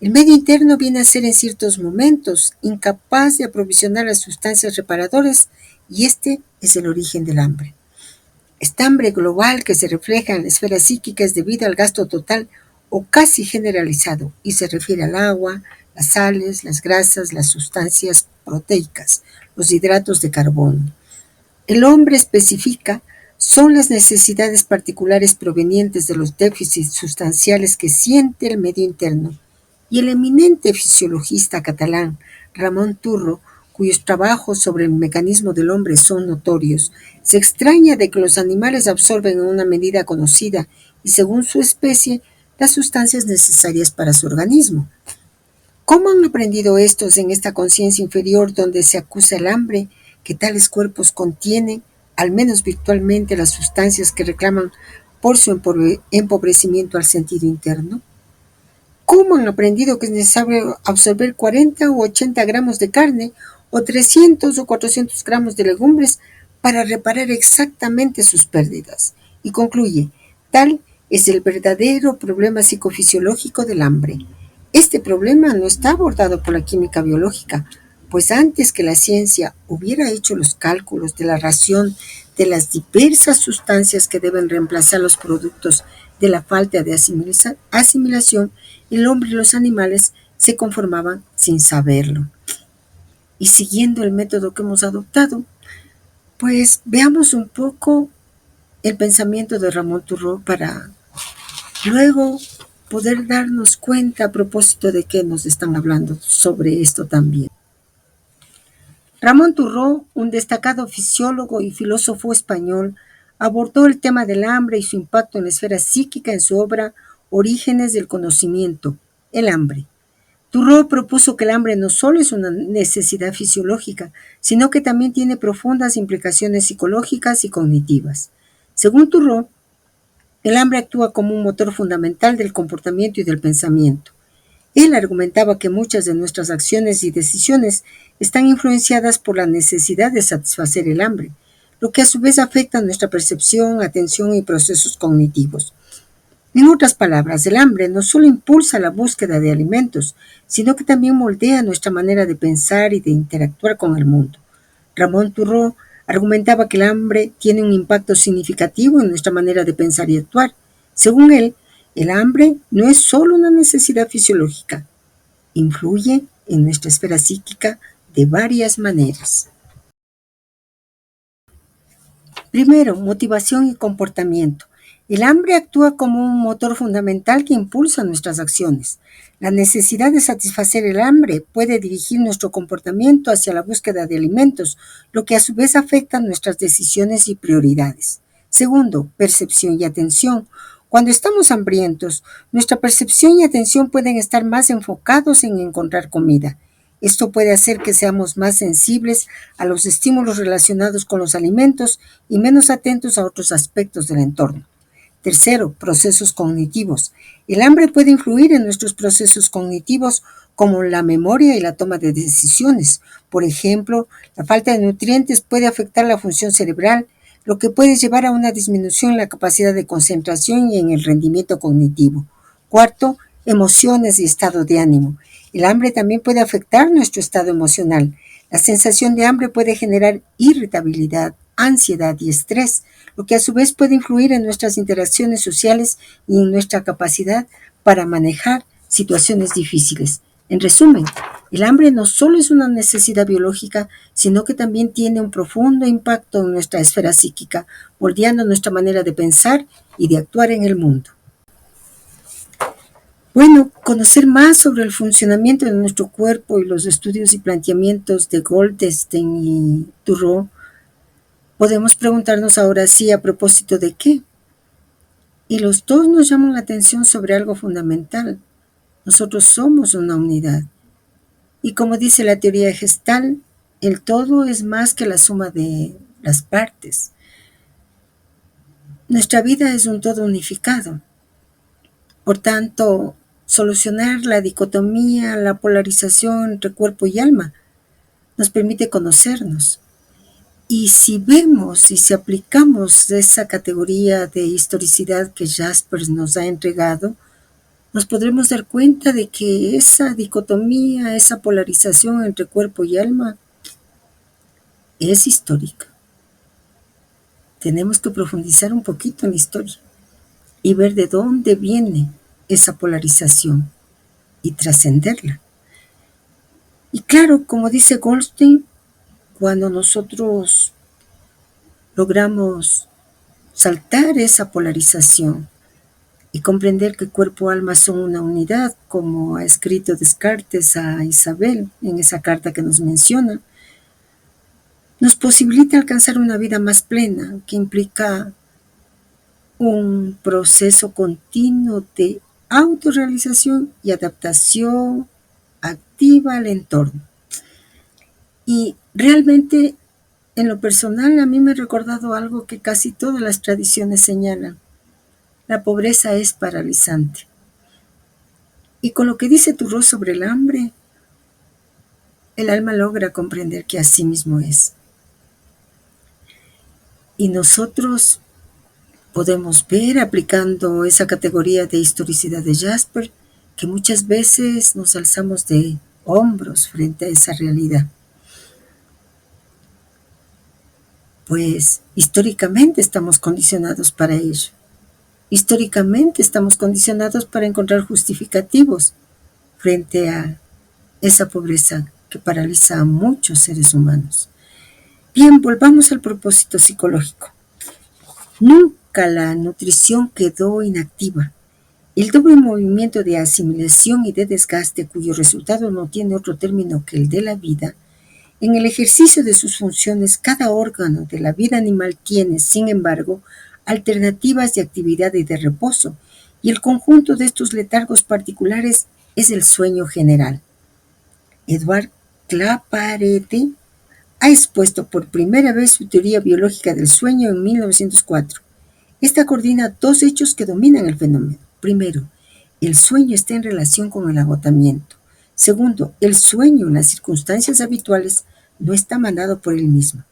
El medio interno viene a ser en ciertos momentos incapaz de aprovisionar las sustancias reparadoras y este es el origen del hambre. Esta hambre global que se refleja en la esfera psíquica es debido al gasto total o casi generalizado y se refiere al agua, las sales, las grasas, las sustancias proteicas, los hidratos de carbono. El hombre especifica son las necesidades particulares provenientes de los déficits sustanciales que siente el medio interno y el eminente fisiologista catalán Ramon Turro, cuyos trabajos sobre el mecanismo del hombre son notorios, se extraña de que los animales absorben en una medida conocida y según su especie las sustancias necesarias para su organismo. ¿Cómo han aprendido estos en esta conciencia inferior donde se acusa el hambre que tales cuerpos contienen, al menos virtualmente, las sustancias que reclaman por su empobrecimiento al sentido interno? ¿Cómo han aprendido que es necesario absorber 40 o 80 gramos de carne o 300 o 400 gramos de legumbres para reparar exactamente sus pérdidas? Y concluye, tal es el verdadero problema psicofisiológico del hambre. Este problema no está abordado por la química biológica, pues antes que la ciencia hubiera hecho los cálculos de la ración de las diversas sustancias que deben reemplazar los productos de la falta de asimilación, el hombre y los animales se conformaban sin saberlo. Y siguiendo el método que hemos adoptado, pues veamos un poco el pensamiento de Ramón Turró para luego poder darnos cuenta a propósito de qué nos están hablando sobre esto también. Ramón Turró, un destacado fisiólogo y filósofo español, abordó el tema del hambre y su impacto en la esfera psíquica en su obra Orígenes del conocimiento, el hambre. Turró propuso que el hambre no solo es una necesidad fisiológica, sino que también tiene profundas implicaciones psicológicas y cognitivas. Según Turró, el hambre actúa como un motor fundamental del comportamiento y del pensamiento. Él argumentaba que muchas de nuestras acciones y decisiones están influenciadas por la necesidad de satisfacer el hambre, lo que a su vez afecta nuestra percepción, atención y procesos cognitivos. En otras palabras, el hambre no solo impulsa la búsqueda de alimentos, sino que también moldea nuestra manera de pensar y de interactuar con el mundo. Ramón Turró argumentaba que el hambre tiene un impacto significativo en nuestra manera de pensar y actuar. Según él, el hambre no es solo una necesidad fisiológica, influye en nuestra esfera psíquica de varias maneras. Primero, motivación y comportamiento. El hambre actúa como un motor fundamental que impulsa nuestras acciones. La necesidad de satisfacer el hambre puede dirigir nuestro comportamiento hacia la búsqueda de alimentos, lo que a su vez afecta nuestras decisiones y prioridades. Segundo, percepción y atención. Cuando estamos hambrientos, nuestra percepción y atención pueden estar más enfocados en encontrar comida. Esto puede hacer que seamos más sensibles a los estímulos relacionados con los alimentos y menos atentos a otros aspectos del entorno. Tercero, procesos cognitivos. El hambre puede influir en nuestros procesos cognitivos como la memoria y la toma de decisiones. Por ejemplo, la falta de nutrientes puede afectar la función cerebral, lo que puede llevar a una disminución en la capacidad de concentración y en el rendimiento cognitivo. Cuarto, emociones y estado de ánimo. El hambre también puede afectar nuestro estado emocional. La sensación de hambre puede generar irritabilidad, ansiedad y estrés, lo que a su vez puede influir en nuestras interacciones sociales y en nuestra capacidad para manejar situaciones difíciles. En resumen, el hambre no solo es una necesidad biológica, sino que también tiene un profundo impacto en nuestra esfera psíquica, moldeando nuestra manera de pensar y de actuar en el mundo. Bueno, conocer más sobre el funcionamiento de nuestro cuerpo y los estudios y planteamientos de Goldstein y Turró, podemos preguntarnos ahora sí a propósito de qué. Y los dos nos llaman la atención sobre algo fundamental. Nosotros somos una unidad. Y como dice la teoría Gestalt, el todo es más que la suma de las partes. Nuestra vida es un todo unificado. Por tanto, solucionar la dicotomía, la polarización entre cuerpo y alma, nos permite conocernos. Y si vemos y si aplicamos esa categoría de historicidad que Jaspers nos ha entregado, nos podremos dar cuenta de que esa dicotomía, esa polarización entre cuerpo y alma es histórica. Tenemos que profundizar un poquito en la historia y ver de dónde viene esa polarización y trascenderla. Y claro, como dice Goldstein, cuando nosotros logramos saltar esa polarización y comprender que cuerpo y alma son una unidad, como ha escrito Descartes a Isabel en esa carta que nos menciona, nos posibilita alcanzar una vida más plena, que implica un proceso continuo de autorrealización y adaptación activa al entorno. Y realmente, en lo personal, a mí me ha recordado algo que casi todas las tradiciones señalan. La pobreza es paralizante. Y con lo que dice Thoreau sobre el hambre, el alma logra comprender que así mismo es. Y nosotros podemos ver, aplicando esa categoría de historicidad de Jasper, que muchas veces nos alzamos de hombros frente a esa realidad. Pues históricamente estamos condicionados para ello. Históricamente estamos condicionados para encontrar justificativos frente a esa pobreza que paraliza a muchos seres humanos. Bien, volvamos al propósito psicológico. Nunca la nutrición quedó inactiva. El doble movimiento de asimilación y de desgaste, cuyo resultado no tiene otro término que el de la vida, en el ejercicio de sus funciones, cada órgano de la vida animal tiene, sin embargo, alternativas de actividad y de reposo, y el conjunto de estos letargos particulares es el sueño general. Edward Claparete ha expuesto por primera vez su teoría biológica del sueño en 1904. Esta coordina dos hechos que dominan el fenómeno. Primero, el sueño está en relación con el agotamiento. Segundo, el sueño en las circunstancias habituales no está mandado por él mismo.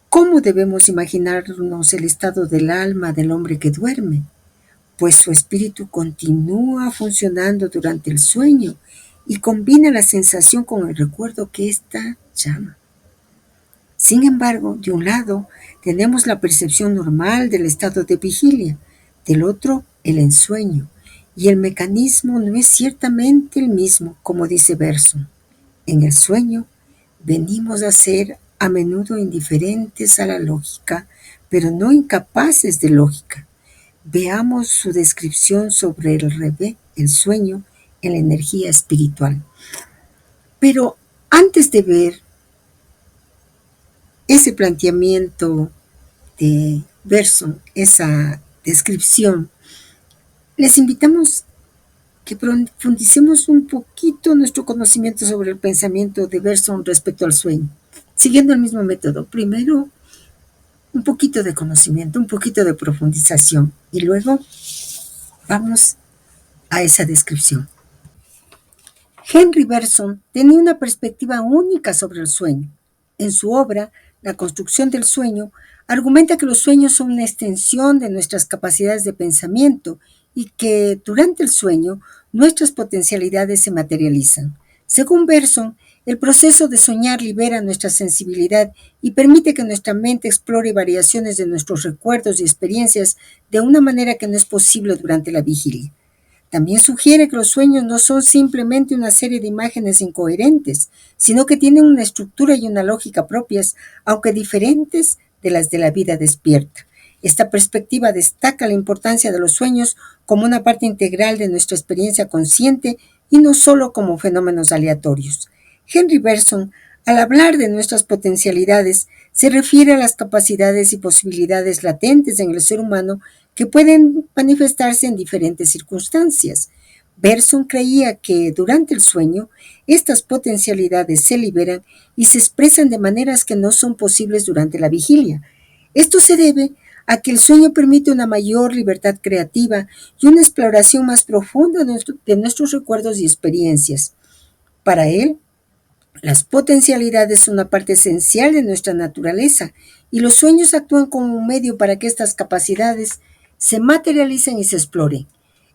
¿Cómo debemos imaginarnos el estado del alma del hombre que duerme? Pues su espíritu continúa funcionando durante el sueño y combina la sensación con el recuerdo que ésta llama. Sin embargo, de un lado tenemos la percepción normal del estado de vigilia, del otro el ensueño, y el mecanismo no es ciertamente el mismo, como dice Bergson. En el sueño venimos a ser a menudo indiferentes a la lógica, pero no incapaces de lógica. Veamos su descripción sobre el sueño en la energía espiritual. Pero antes de ver ese planteamiento de Bergson, esa descripción, les invitamos que profundicemos un poquito nuestro conocimiento sobre el pensamiento de Bergson respecto al sueño, siguiendo el mismo método. Primero, un poquito de conocimiento, un poquito de profundización, y luego vamos a esa descripción. Henry Bergson tenía una perspectiva única sobre el sueño. En su obra, La construcción del sueño, argumenta que los sueños son una extensión de nuestras capacidades de pensamiento y que durante el sueño nuestras potencialidades se materializan. Según Bergson, el proceso de soñar libera nuestra sensibilidad y permite que nuestra mente explore variaciones de nuestros recuerdos y experiencias de una manera que no es posible durante la vigilia. También sugiere que los sueños no son simplemente una serie de imágenes incoherentes, sino que tienen una estructura y una lógica propias, aunque diferentes de las de la vida despierta. Esta perspectiva destaca la importancia de los sueños como una parte integral de nuestra experiencia consciente y no solo como fenómenos aleatorios. Henry Bergson, al hablar de nuestras potencialidades, se refiere a las capacidades y posibilidades latentes en el ser humano que pueden manifestarse en diferentes circunstancias. Bergson creía que durante el sueño estas potencialidades se liberan y se expresan de maneras que no son posibles durante la vigilia. Esto se debe a que el sueño permite una mayor libertad creativa y una exploración más profunda de nuestros recuerdos y experiencias. Para él, las potencialidades son una parte esencial de nuestra naturaleza y los sueños actúan como un medio para que estas capacidades se materialicen y se exploren.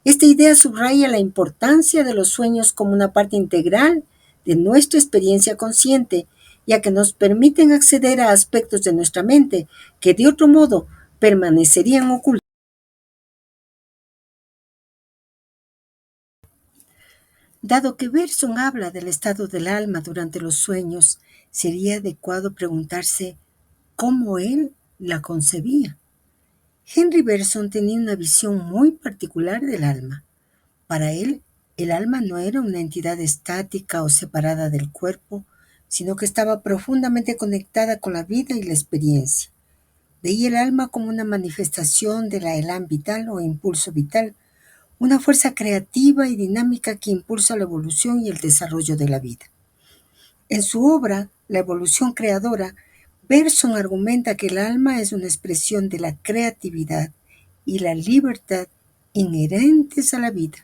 Esta idea subraya la importancia de los sueños como una parte integral de nuestra experiencia consciente, ya que nos permiten acceder a aspectos de nuestra mente que de otro modo permanecerían ocultos. Dado que Bergson habla del estado del alma durante los sueños, sería adecuado preguntarse cómo él la concebía. Henry Bergson tenía una visión muy particular del alma. Para él, el alma no era una entidad estática o separada del cuerpo, sino que estaba profundamente conectada con la vida y la experiencia. Veía el alma como una manifestación de la elan vital o impulso vital, una fuerza creativa y dinámica que impulsa la evolución y el desarrollo de la vida. En su obra, La evolución creadora, Bergson argumenta que el alma es una expresión de la creatividad y la libertad inherentes a la vida.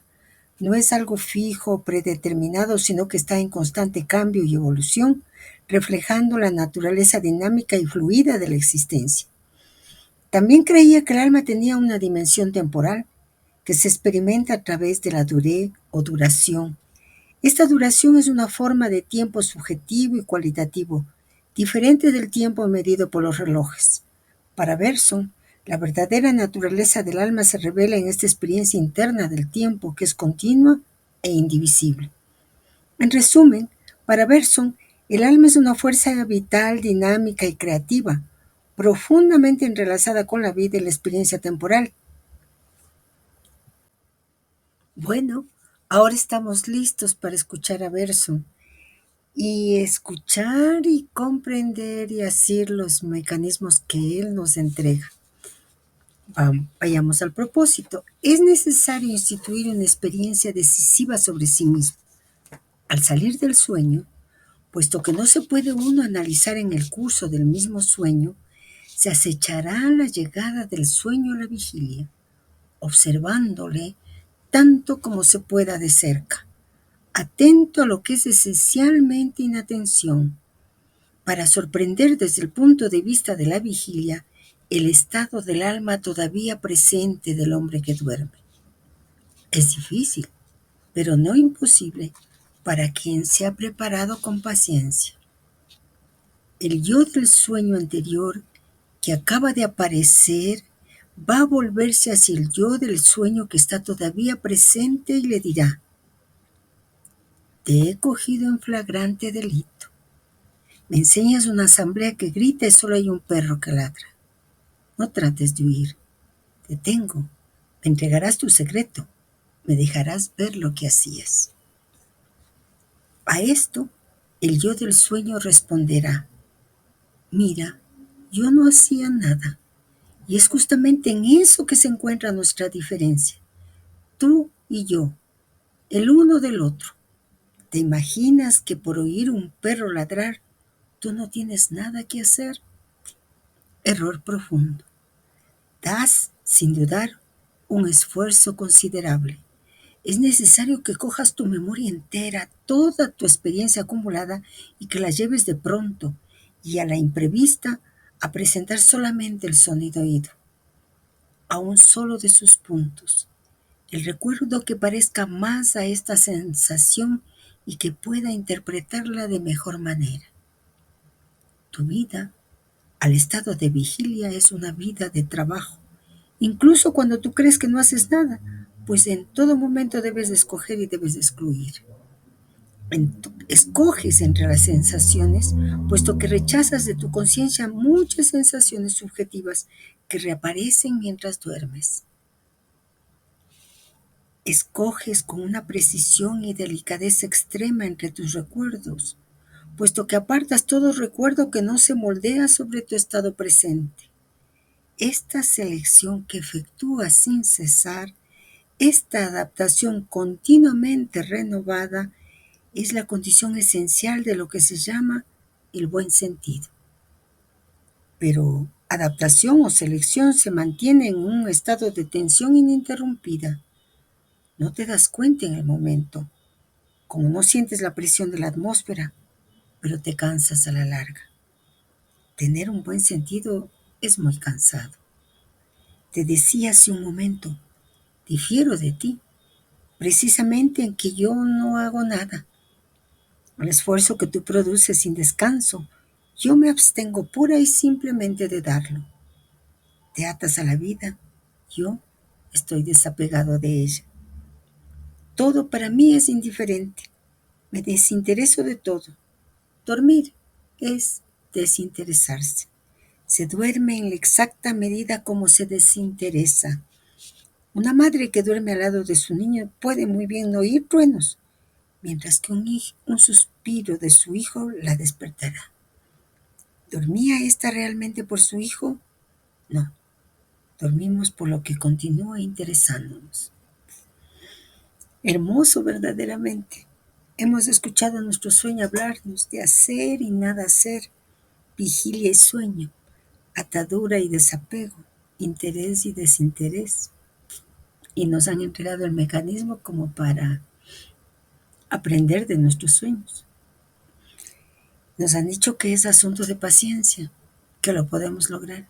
No es algo fijo o predeterminado, sino que está en constante cambio y evolución, reflejando la naturaleza dinámica y fluida de la existencia. También creía que el alma tenía una dimensión temporal, que se experimenta a través de la duré o duración. Esta duración es una forma de tiempo subjetivo y cualitativo, diferente del tiempo medido por los relojes. Para Bergson, la verdadera naturaleza del alma se revela en esta experiencia interna del tiempo que es continua e indivisible. En resumen, para Bergson, el alma es una fuerza vital, dinámica y creativa, profundamente entrelazada con la vida y la experiencia temporal. Bueno, ahora estamos listos para escuchar a Bergson y escuchar y comprender y asir los mecanismos que él nos entrega. Vayamos al propósito. Es necesario instituir una experiencia decisiva sobre sí mismo. Al salir del sueño, puesto que no se puede uno analizar en el curso del mismo sueño, se acechará la llegada del sueño a la vigilia, observándole tanto como se pueda de cerca, atento a lo que es esencialmente inatención, para sorprender desde el punto de vista de la vigilia el estado del alma todavía presente del hombre que duerme. Es difícil, pero no imposible para quien se ha preparado con paciencia. El yo del sueño anterior que acaba de aparecer va a volverse hacia el yo del sueño que está todavía presente y le dirá: te he cogido en flagrante delito. Me enseñas una asamblea que grita y solo hay un perro que ladra. No trates de huir. Te tengo. Me entregarás tu secreto. Me dejarás ver lo que hacías. A esto, el yo del sueño responderá: mira, yo no hacía nada. Y es justamente en eso que se encuentra nuestra diferencia. Tú y yo, el uno del otro. ¿Te imaginas que por oír un perro ladrar, tú no tienes nada que hacer? Error profundo. Das, sin dudar, un esfuerzo considerable. Es necesario que cojas tu memoria entera, toda tu experiencia acumulada, y que la lleves de pronto y a la imprevista a presentar solamente el sonido oído, a un solo de sus puntos. El recuerdo que parezca más a esta sensación y que pueda interpretarla de mejor manera. Tu vida, al estado de vigilia, es una vida de trabajo, incluso cuando tú crees que no haces nada, pues en todo momento debes de escoger y debes de excluir. Escoges entre las sensaciones, puesto que rechazas de tu conciencia muchas sensaciones subjetivas que reaparecen mientras duermes. Escoges con una precisión y delicadeza extrema entre tus recuerdos, puesto que apartas todo recuerdo que no se moldea sobre tu estado presente. Esta selección que efectúas sin cesar, esta adaptación continuamente renovada, es la condición esencial de lo que se llama el buen sentido. Pero adaptación o selección se mantiene en un estado de tensión ininterrumpida. No te das cuenta en el momento, como no sientes la presión de la atmósfera, pero te cansas a la larga. Tener un buen sentido es muy cansado. Te decía hace un momento: difiero de ti, precisamente en que yo no hago nada. El esfuerzo que tú produces sin descanso, yo me abstengo pura y simplemente de darlo. Te atas a la vida, yo estoy desapegado de ella. Todo para mí es indiferente. Me desintereso de todo. Dormir es desinteresarse. Se duerme en la exacta medida como se desinteresa. Una madre que duerme al lado de su niño puede muy bien no oír truenos, mientras que un suspiro de su hijo la despertará. ¿Dormía ésta realmente por su hijo? No, dormimos por lo que continúa interesándonos. Hermoso verdaderamente. Hemos escuchado a nuestro sueño hablarnos de hacer y nada hacer, vigilia y sueño, atadura y desapego, interés y desinterés. Y nos han entregado el mecanismo como para aprender de nuestros sueños. Nos han dicho que es asunto de paciencia, que lo podemos lograr.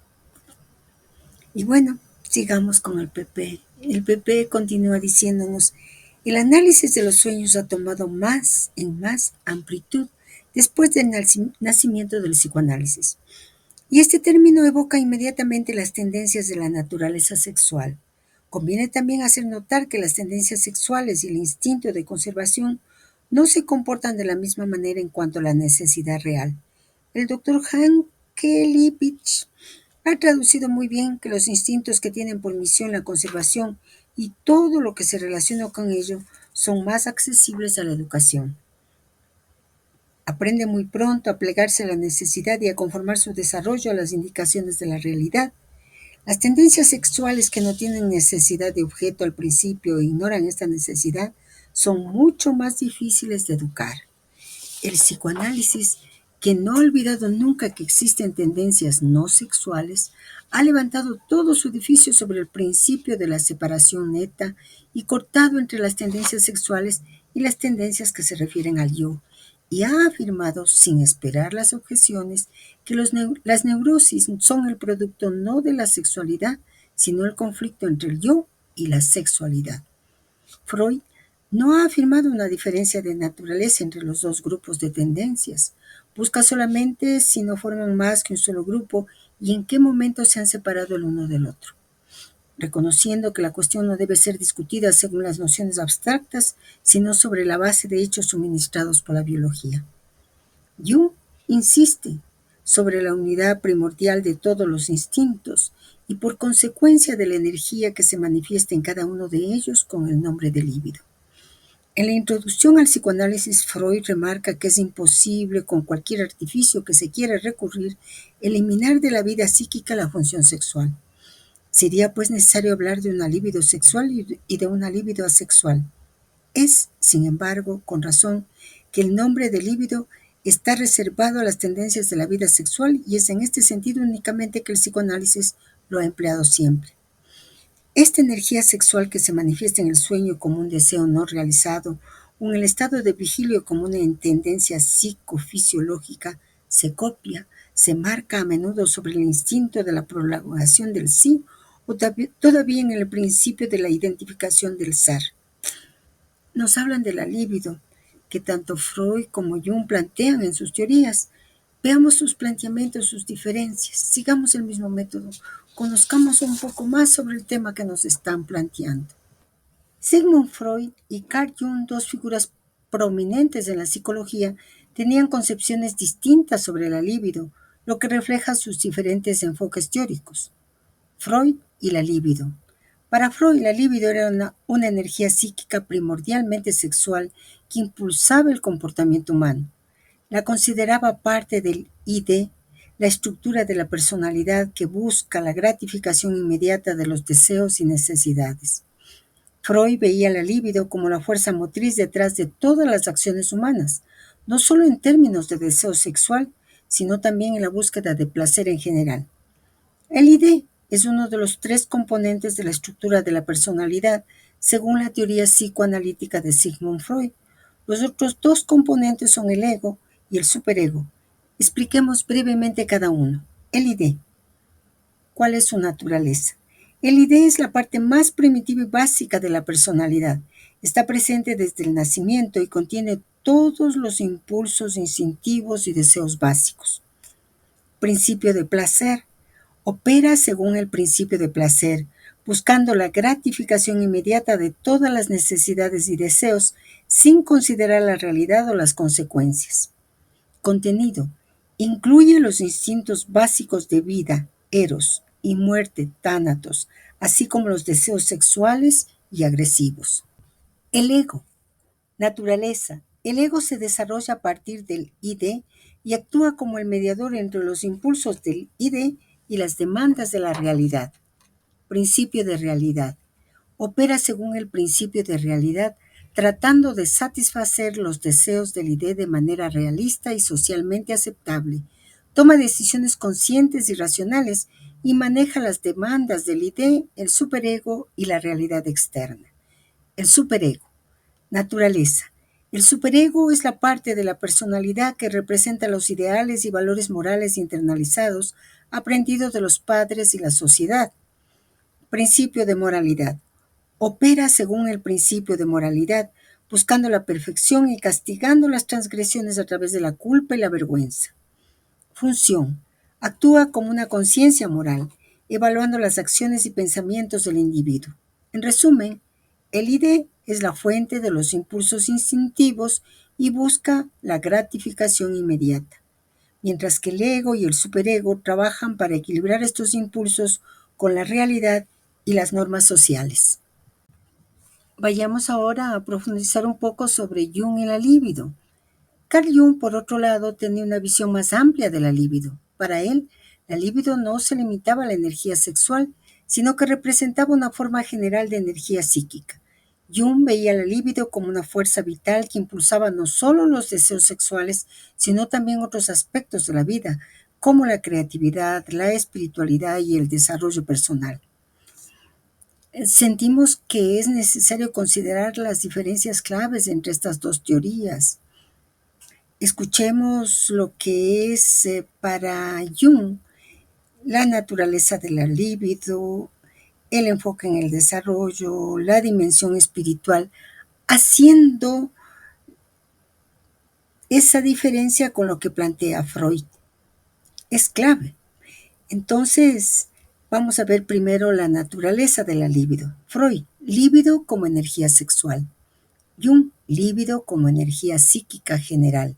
Y bueno, sigamos con el PP. El PP continúa diciéndonos, el análisis de los sueños ha tomado más en más amplitud después del nacimiento del psicoanálisis. Y este término evoca inmediatamente las tendencias de la naturaleza sexual. Conviene también hacer notar que las tendencias sexuales y el instinto de conservación no se comportan de la misma manera en cuanto a la necesidad real. El doctor Hankelevich ha traducido muy bien que los instintos que tienen por misión la conservación y todo lo que se relaciona con ello son más accesibles a la educación. Aprende muy pronto a plegarse a la necesidad y a conformar su desarrollo a las indicaciones de la realidad. Las tendencias sexuales que no tienen necesidad de objeto al principio e ignoran esta necesidad son mucho más difíciles de educar. El psicoanálisis, que no ha olvidado nunca que existen tendencias no sexuales, ha levantado todo su edificio sobre el principio de la separación neta y cortado entre las tendencias sexuales y las tendencias que se refieren al yo, y ha afirmado, sin esperar las objeciones, que las neurosis son el producto no de la sexualidad, sino el conflicto entre el yo y la sexualidad. Freud no ha afirmado una diferencia de naturaleza entre los dos grupos de tendencias. Busca solamente si no forman más que un solo grupo y en qué momento se han separado el uno del otro, reconociendo que la cuestión no debe ser discutida según las nociones abstractas, sino sobre la base de hechos suministrados por la biología. Jung insiste sobre la unidad primordial de todos los instintos y por consecuencia de la energía que se manifiesta en cada uno de ellos con el nombre de líbido. En la introducción al psicoanálisis, Freud remarca que es imposible, con cualquier artificio que se quiera recurrir, eliminar de la vida psíquica la función sexual. Sería pues necesario hablar de una libido sexual y de una libido asexual. Es, sin embargo, con razón, que el nombre de líbido está reservado a las tendencias de la vida sexual y es en este sentido únicamente que el psicoanálisis lo ha empleado siempre. Esta energía sexual que se manifiesta en el sueño como un deseo no realizado o en el estado de vigilia como una tendencia psicofisiológica se copia, se marca a menudo sobre el instinto de la prolongación del sí o todavía en el principio de la identificación del ser. Nos hablan de la libido, que tanto Freud como Jung plantean en sus teorías. Veamos sus planteamientos, sus diferencias, sigamos el mismo método, conozcamos un poco más sobre el tema que nos están planteando. Sigmund Freud y Carl Jung, dos figuras prominentes en la psicología, tenían concepciones distintas sobre la libido, lo que refleja sus diferentes enfoques teóricos. Freud y la libido. Para Freud, la libido era una energía psíquica primordialmente sexual que impulsaba el comportamiento humano. La consideraba parte del id, la estructura de la personalidad que busca la gratificación inmediata de los deseos y necesidades. Freud veía la libido como la fuerza motriz detrás de todas las acciones humanas, no solo en términos de deseo sexual, sino también en la búsqueda de placer en general. El id es uno de los tres componentes de la estructura de la personalidad, según la teoría psicoanalítica de Sigmund Freud. Los otros dos componentes son el ego y el superego. Expliquemos brevemente cada uno. El id. ¿Cuál es su naturaleza? El id es la parte más primitiva y básica de la personalidad. Está presente desde el nacimiento y contiene todos los impulsos instintivos y deseos básicos. Principio de placer. Opera según el principio de placer, buscando la gratificación inmediata de todas las necesidades y deseos sin considerar la realidad o las consecuencias. Contenido. Incluye los instintos básicos de vida, eros, y muerte, tánatos, así como los deseos sexuales y agresivos. El ego. Naturaleza. El ego se desarrolla a partir del id y actúa como el mediador entre los impulsos del id y las demandas de la realidad. Principio de realidad. Opera según el principio de realidad, tratando de satisfacer los deseos del id de manera realista y socialmente aceptable. Toma decisiones conscientes y racionales y maneja las demandas del id, el superego y la realidad externa. El superego. Naturaleza. El superego es la parte de la personalidad que representa los ideales y valores morales internalizados aprendidos de los padres y la sociedad. Principio de moralidad. Opera según el principio de moralidad, buscando la perfección y castigando las transgresiones a través de la culpa y la vergüenza. Función. Actúa como una conciencia moral, evaluando las acciones y pensamientos del individuo. En resumen, el id es la fuente de los impulsos instintivos y busca la gratificación inmediata, mientras que el ego y el superego trabajan para equilibrar estos impulsos con la realidad y las normas sociales. Vayamos ahora a profundizar un poco sobre Jung y la libido. Carl Jung, por otro lado, tenía una visión más amplia de la libido. Para él, la libido no se limitaba a la energía sexual, sino que representaba una forma general de energía psíquica. Jung veía la libido como una fuerza vital que impulsaba no solo los deseos sexuales, sino también otros aspectos de la vida, como la creatividad, la espiritualidad y el desarrollo personal. Sentimos que es necesario considerar las diferencias claves entre estas dos teorías. Escuchemos lo que es para Jung la naturaleza de la libido, el enfoque en el desarrollo, la dimensión espiritual, haciendo esa diferencia con lo que plantea Freud. Es clave. Entonces, vamos a ver primero la naturaleza de la libido. Freud, libido como energía sexual. Jung, libido como energía psíquica general.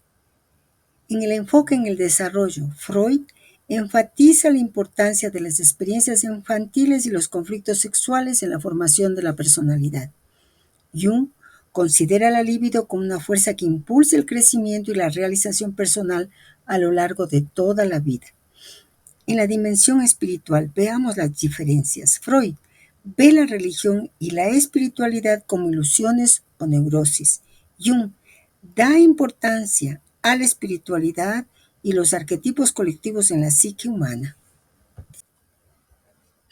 En el enfoque en el desarrollo, Freud enfatiza la importancia de las experiencias infantiles y los conflictos sexuales en la formación de la personalidad. Jung considera la libido como una fuerza que impulsa el crecimiento y la realización personal a lo largo de toda la vida. En la dimensión espiritual, veamos las diferencias. Freud ve la religión y la espiritualidad como ilusiones o neurosis. Jung da importancia a la espiritualidad y los arquetipos colectivos en la psique humana.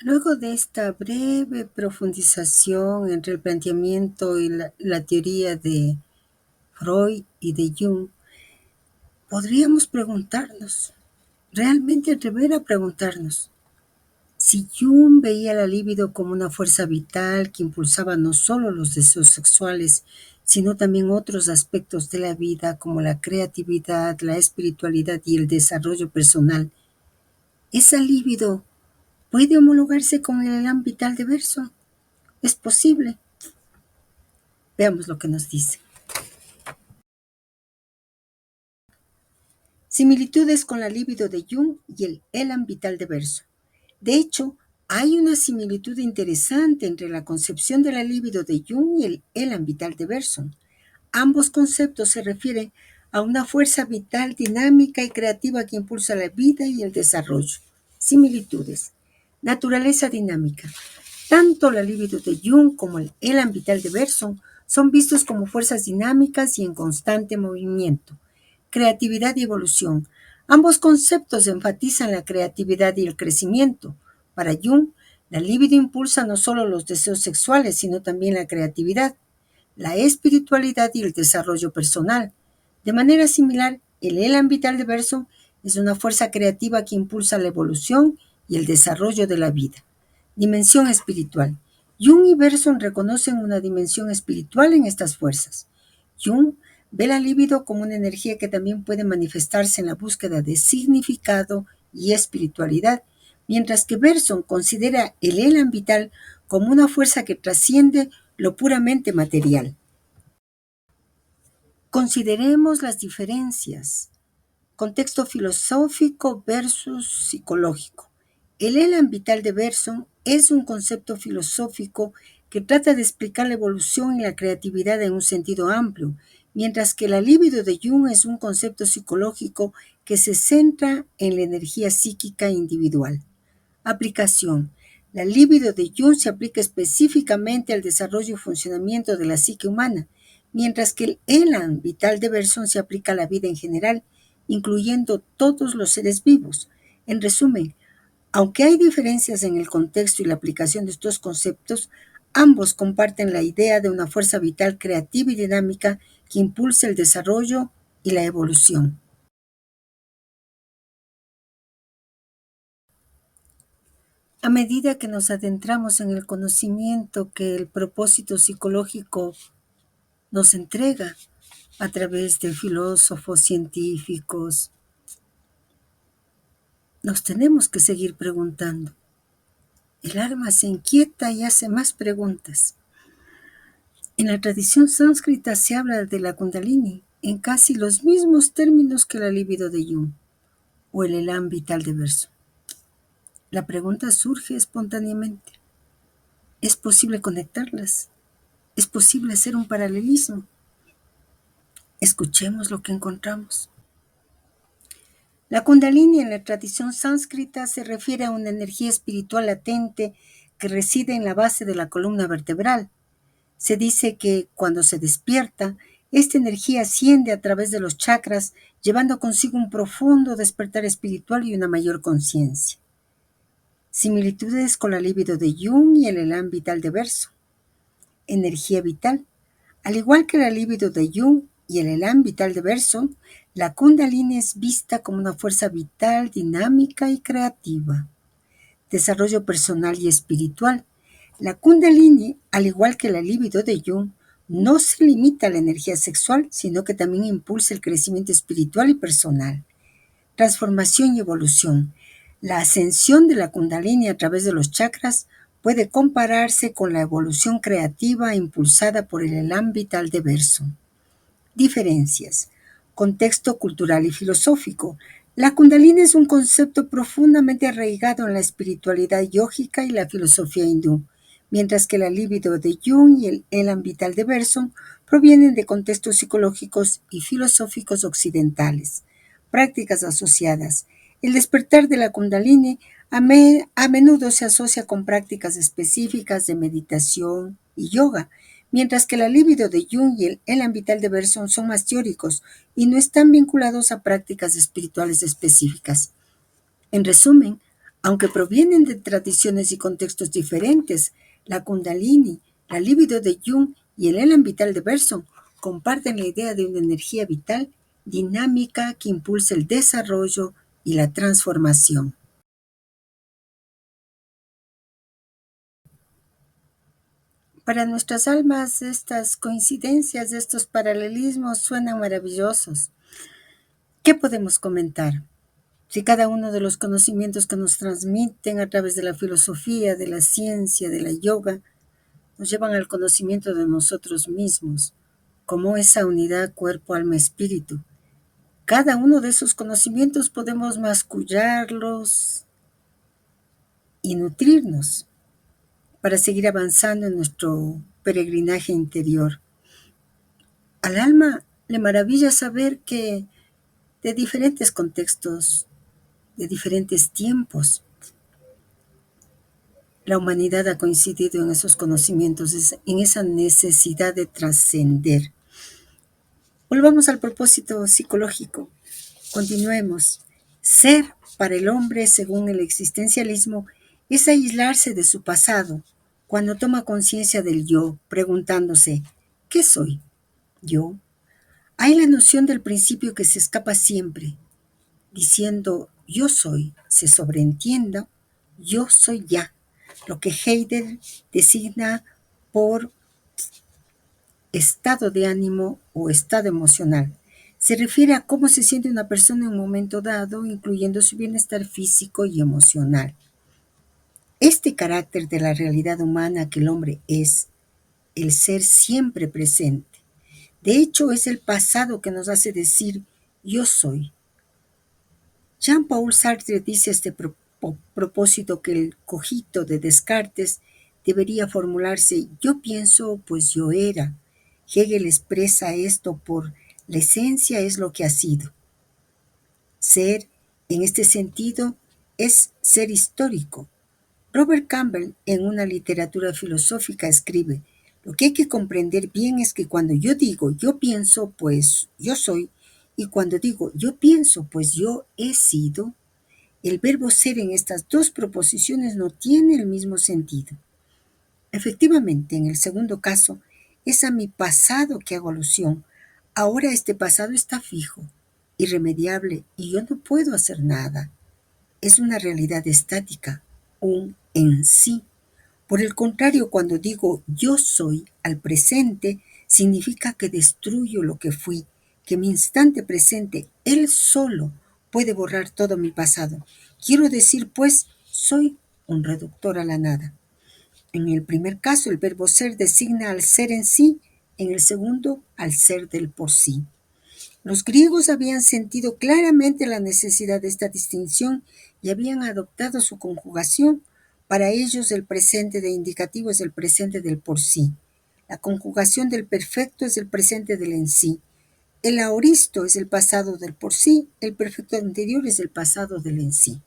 Luego de esta breve profundización entre el planteamiento y la teoría de Freud y de Jung, podríamos preguntarnos, realmente atrever a preguntarnos, si Jung veía la libido como una fuerza vital que impulsaba no solo los deseos sexuales, sino también otros aspectos de la vida como la creatividad, la espiritualidad y el desarrollo personal, ¿esa libido puede homologarse con el elan vital de Bergson? ¿Es posible? Veamos lo que nos dice. Similitudes con la libido de Jung y el elan vital de Bergson. De hecho, hay una similitud interesante entre la concepción de la libido de Jung y el elan vital de Bergson. Ambos conceptos se refieren a una fuerza vital, dinámica y creativa que impulsa la vida y el desarrollo. Similitudes. Naturaleza dinámica. Tanto la libido de Jung como el elan vital de Bergson son vistos como fuerzas dinámicas y en constante movimiento. Creatividad y evolución. Ambos conceptos enfatizan la creatividad y el crecimiento. Para Jung, la libido impulsa no solo los deseos sexuales, sino también la creatividad, la espiritualidad y el desarrollo personal. De manera similar, el elan vital de Bergson es una fuerza creativa que impulsa la evolución y el desarrollo de la vida. Dimensión espiritual. Jung y Bergson reconocen una dimensión espiritual en estas fuerzas. Jung ve la libido como una energía que también puede manifestarse en la búsqueda de significado y espiritualidad, mientras que Bergson considera el elan vital como una fuerza que trasciende lo puramente material. Consideremos las diferencias. Contexto filosófico versus psicológico. El elan vital de Bergson es un concepto filosófico que trata de explicar la evolución y la creatividad en un sentido amplio, mientras que la libido de Jung es un concepto psicológico que se centra en la energía psíquica individual. Aplicación. La libido de Jung se aplica específicamente al desarrollo y funcionamiento de la psique humana, mientras que el elan vital de Bergson se aplica a la vida en general, incluyendo todos los seres vivos. En resumen, aunque hay diferencias en el contexto y la aplicación de estos conceptos, ambos comparten la idea de una fuerza vital creativa y dinámica que impulsa el desarrollo y la evolución. A medida que nos adentramos en el conocimiento que el propósito psicológico nos entrega a través de filósofos científicos, nos tenemos que seguir preguntando. El alma se inquieta y hace más preguntas. En la tradición sánscrita se habla de la Kundalini en casi los mismos términos que la libido de Jung o el elan vital de Bergson. La pregunta surge espontáneamente. ¿Es posible conectarlas? ¿Es posible hacer un paralelismo? Escuchemos lo que encontramos. La Kundalini en la tradición sánscrita se refiere a una energía espiritual latente que reside en la base de la columna vertebral. Se dice que cuando se despierta, esta energía asciende a través de los chakras, llevando consigo un profundo despertar espiritual y una mayor conciencia. Similitudes con la libido de Jung y el elan vital de Bergson. Energía vital. Al igual que la libido de Jung y el elan vital de Bergson, la Kundalini es vista como una fuerza vital, dinámica y creativa. Desarrollo personal y espiritual. La Kundalini, al igual que la libido de Jung, no se limita a la energía sexual, sino que también impulsa el crecimiento espiritual y personal. Transformación y evolución. La ascensión de la Kundalini a través de los chakras puede compararse con la evolución creativa impulsada por el elan vital de Bergson. Diferencias. Contexto cultural y filosófico. La Kundalini es un concepto profundamente arraigado en la espiritualidad yógica y la filosofía hindú, mientras que la libido de Jung y el elan vital de Bergson provienen de contextos psicológicos y filosóficos occidentales. Prácticas asociadas. El despertar de la Kundalini a menudo se asocia con prácticas específicas de meditación y yoga, mientras que la libido de Jung y el elan vital de Bergson son más teóricos y no están vinculados a prácticas espirituales específicas. En resumen, aunque provienen de tradiciones y contextos diferentes, la Kundalini, la libido de Jung y el elan vital de Bergson comparten la idea de una energía vital dinámica que impulsa el desarrollo y la transformación. Para nuestras almas, estas coincidencias, estos paralelismos suenan maravillosos. ¿Qué podemos comentar? Si cada uno de los conocimientos que nos transmiten a través de la filosofía, de la ciencia, de la yoga, nos llevan al conocimiento de nosotros mismos, como esa unidad cuerpo, alma, espíritu. Cada uno de esos conocimientos podemos mascullarlos y nutrirnos para seguir avanzando en nuestro peregrinaje interior. Al alma le maravilla saber que de diferentes contextos, de diferentes tiempos, la humanidad ha coincidido en esos conocimientos, en esa necesidad de trascender. Volvamos al propósito psicológico. Continuemos. Ser para el hombre, según el existencialismo, es aislarse de su pasado, cuando toma conciencia del yo, preguntándose, ¿qué soy? Yo. Hay la noción del principio que se escapa siempre, diciendo yo soy, se sobreentienda, yo soy ya. lo que Heidegger designa por estado de ánimo o estado emocional. Se refiere a cómo se siente una persona en un momento dado, incluyendo su bienestar físico y emocional. Este carácter de la realidad humana que el hombre es, el ser siempre presente. De hecho, es el pasado que nos hace decir yo soy. Jean-Paul Sartre dice a este propósito que el cogito de Descartes debería formularse yo pienso, pues yo era. Hegel expresa esto por la esencia es lo que ha sido. Ser, en este sentido, es ser histórico. Robert Campbell, en una literatura filosófica, escribe, lo que hay que comprender bien es que cuando yo digo yo pienso, pues yo soy, y cuando digo yo pienso, pues yo he sido, el verbo ser en estas dos proposiciones no tiene el mismo sentido. Efectivamente, en el segundo caso, es a mi pasado que hago alusión. Ahora este pasado está fijo, irremediable, y yo no puedo hacer nada. Es una realidad estática, un en sí. Por el contrario, cuando digo yo soy al presente, significa que destruyo lo que fui, que mi instante presente, él solo, puede borrar todo mi pasado. Quiero decir, pues, soy un reductor a la nada. En el primer caso, el verbo ser designa al ser en sí, en el segundo, al ser del por sí. Los griegos habían sentido claramente la necesidad de esta distinción y habían adoptado su conjugación. Para ellos el presente de indicativo es el presente del por sí. La conjugación del perfecto es el presente del en sí. El aoristo es el pasado del por sí, el perfecto anterior es el pasado del en sí.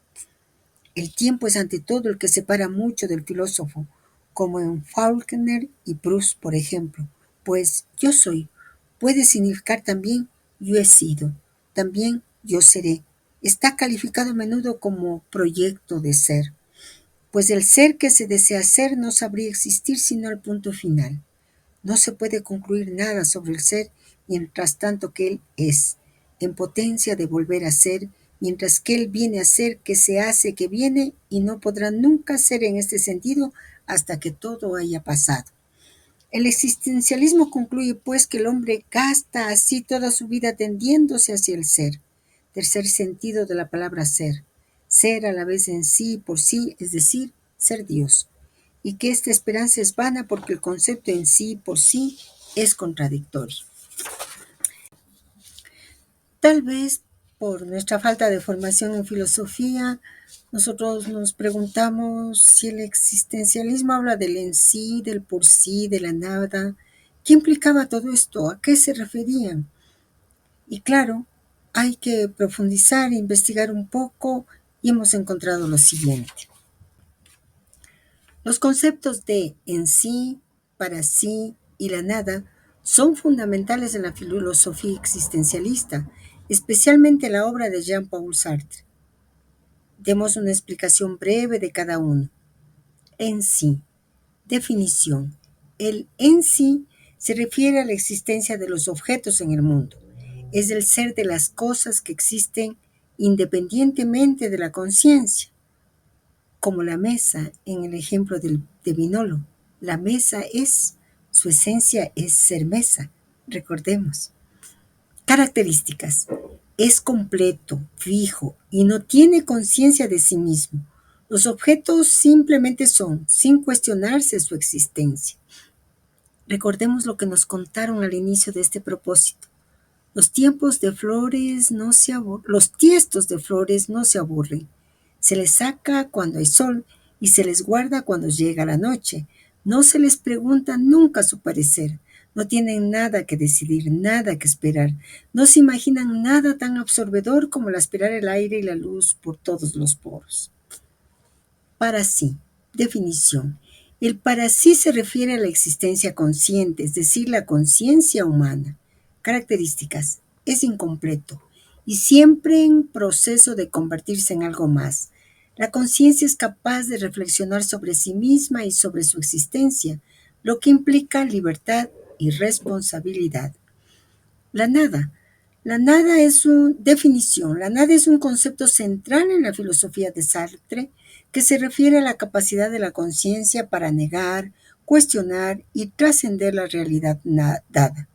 El tiempo es ante todo el que separa mucho del filósofo, como en Faulkner y Proust, por ejemplo, pues yo soy puede significar también yo he sido, también yo seré. Está calificado a menudo como proyecto de ser, pues el ser que se desea ser no sabría existir sino al punto final. No se puede concluir nada sobre el ser mientras tanto que él es, en potencia de volver a ser, mientras que él viene a ser, que se hace, que viene, y no podrá nunca ser en este sentido hasta que todo haya pasado. El existencialismo concluye, pues, que el hombre gasta así toda su vida tendiéndose hacia el ser. Tercer sentido de la palabra ser. Ser a la vez en sí, por sí, es decir, ser Dios y que esta esperanza es vana porque el concepto en sí por sí es contradictorio. Tal vez por nuestra falta de formación en filosofía, nosotros nos preguntamos si el existencialismo habla del en sí, del por sí, de la nada. ¿Qué implicaba todo esto? ¿A qué se referían? Y claro, hay que profundizar, investigar un poco y hemos encontrado lo siguiente. Los conceptos de en sí, para sí y la nada son fundamentales en la filosofía existencialista, especialmente la obra de Jean-Paul Sartre. Demos una explicación breve de cada uno. En sí. Definición. El en sí se refiere a la existencia de los objetos en el mundo. Es el ser de las cosas que existen independientemente de la conciencia. Como la mesa en el ejemplo de Vinolo. La mesa es, su esencia es ser mesa, recordemos. Características. Es completo, fijo y no tiene conciencia de sí mismo. Los objetos simplemente son, sin cuestionarse su existencia. Recordemos lo que nos contaron al inicio de este propósito. Los tiempos de flores no se los tiestos de flores no se aburren. Se les saca cuando hay sol y se les guarda cuando llega la noche. No se les pregunta nunca su parecer. No tienen nada que decidir, nada que esperar. No se imaginan nada tan absorbedor como el aspirar el aire y la luz por todos los poros. Para sí. Definición. El para sí se refiere a la existencia consciente, es decir, la conciencia humana. Características. Es incompleto y siempre en proceso de convertirse en algo más. La conciencia es capaz de reflexionar sobre sí misma y sobre su existencia, lo que implica libertad y responsabilidad. La nada. La nada es una definición. La nada es un concepto central en la filosofía de Sartre. que se refiere a la capacidad de la conciencia para negar, cuestionar y trascender la realidad dada.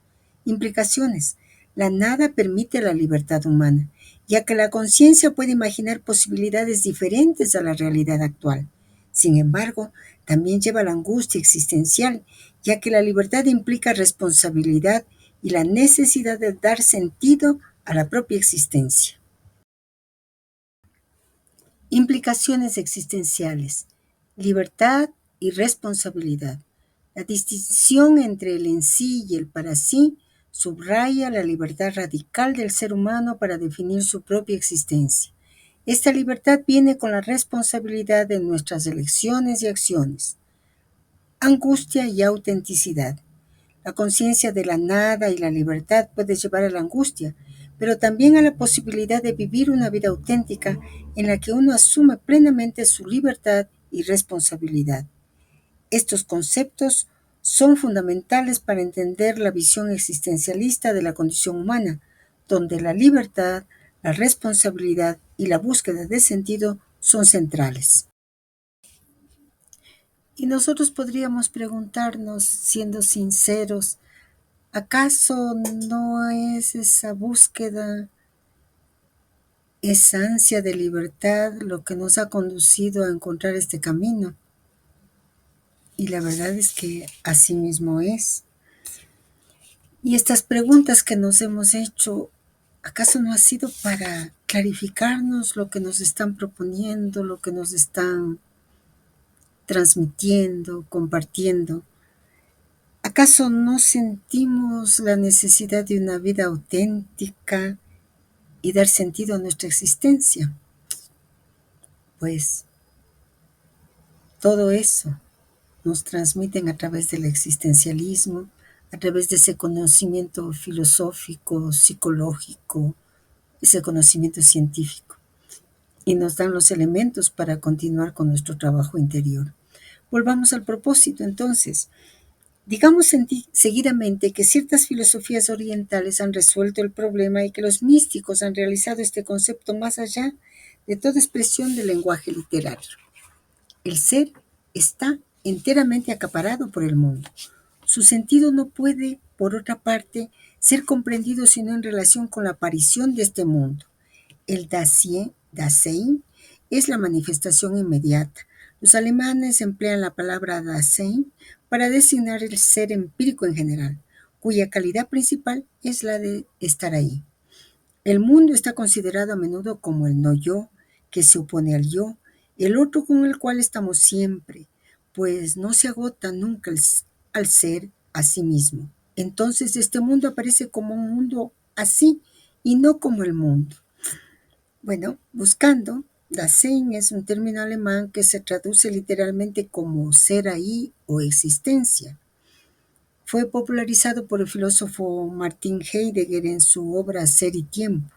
Implicaciones. La nada permite la libertad humana, ya que la conciencia puede imaginar posibilidades diferentes a la realidad actual. Sin embargo, también lleva a la angustia existencial, ya que la libertad implica responsabilidad y la necesidad de dar sentido a la propia existencia. Implicaciones existenciales. Libertad y responsabilidad. La distinción entre el en sí y el para sí subraya la libertad radical del ser humano para definir su propia existencia. Esta libertad viene con la responsabilidad de nuestras elecciones y acciones. Angustia y autenticidad. La conciencia de la nada y la libertad puede llevar a la angustia, pero también a la posibilidad de vivir una vida auténtica en la que uno asume plenamente su libertad y responsabilidad. Estos conceptos son fundamentales para entender la visión existencialista de la condición humana, donde la libertad, la responsabilidad y la búsqueda de sentido son centrales. Y nosotros podríamos preguntarnos, siendo sinceros, ¿acaso no es esa búsqueda, esa ansia de libertad lo que nos ha conducido a encontrar este camino? Y la verdad es que así mismo es. Y estas preguntas que nos hemos hecho, ¿acaso no ha sido para clarificarnos lo que nos están proponiendo, lo que nos están transmitiendo, compartiendo? ¿Acaso no sentimos la necesidad de una vida auténtica y dar sentido a nuestra existencia? Pues todo eso nos transmiten a través del existencialismo, a través de ese conocimiento filosófico, psicológico, ese conocimiento científico. Y nos dan los elementos para continuar con nuestro trabajo interior. Volvamos al propósito entonces. Digamos seguidamente que ciertas filosofías orientales han resuelto el problema y que los místicos han realizado este concepto más allá de toda expresión del lenguaje literario. El ser está enteramente acaparado por el mundo. Su sentido no puede, por otra parte, ser comprendido sino en relación con la aparición de este mundo. El Dasein es la manifestación inmediata. Los alemanes emplean la palabra Dasein para designar el ser empírico en general, cuya calidad principal es la de estar ahí. El mundo está considerado a menudo como el no yo, que se opone al yo, el otro con el cual estamos siempre, pues no se agota nunca al ser a sí mismo. Entonces este mundo aparece como un mundo así y no como el mundo. Bueno, buscando, Dasein es un término alemán que se traduce literalmente como ser ahí o existencia. Fue popularizado por el filósofo Martin Heidegger en su obra Ser y Tiempo.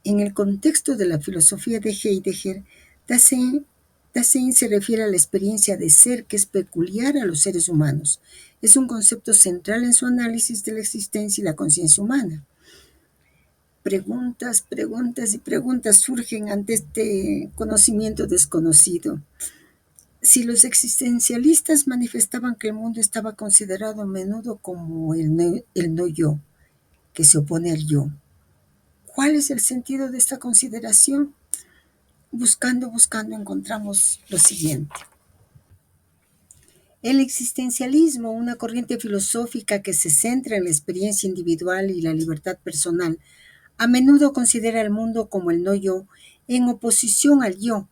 En el contexto de la filosofía de Heidegger, Dasein se refiere a la experiencia de ser que es peculiar a los seres humanos. Es un concepto central en su análisis de la existencia y la conciencia humana. Preguntas, preguntas y preguntas surgen ante este conocimiento desconocido. Si los existencialistas manifestaban que el mundo estaba considerado a menudo como el no yo, que se opone al yo, ¿cuál es el sentido de esta consideración? Buscando, encontramos lo siguiente. El existencialismo, una corriente filosófica que se centra en la experiencia individual y la libertad personal, a menudo considera el mundo como el no yo, en oposición al yo.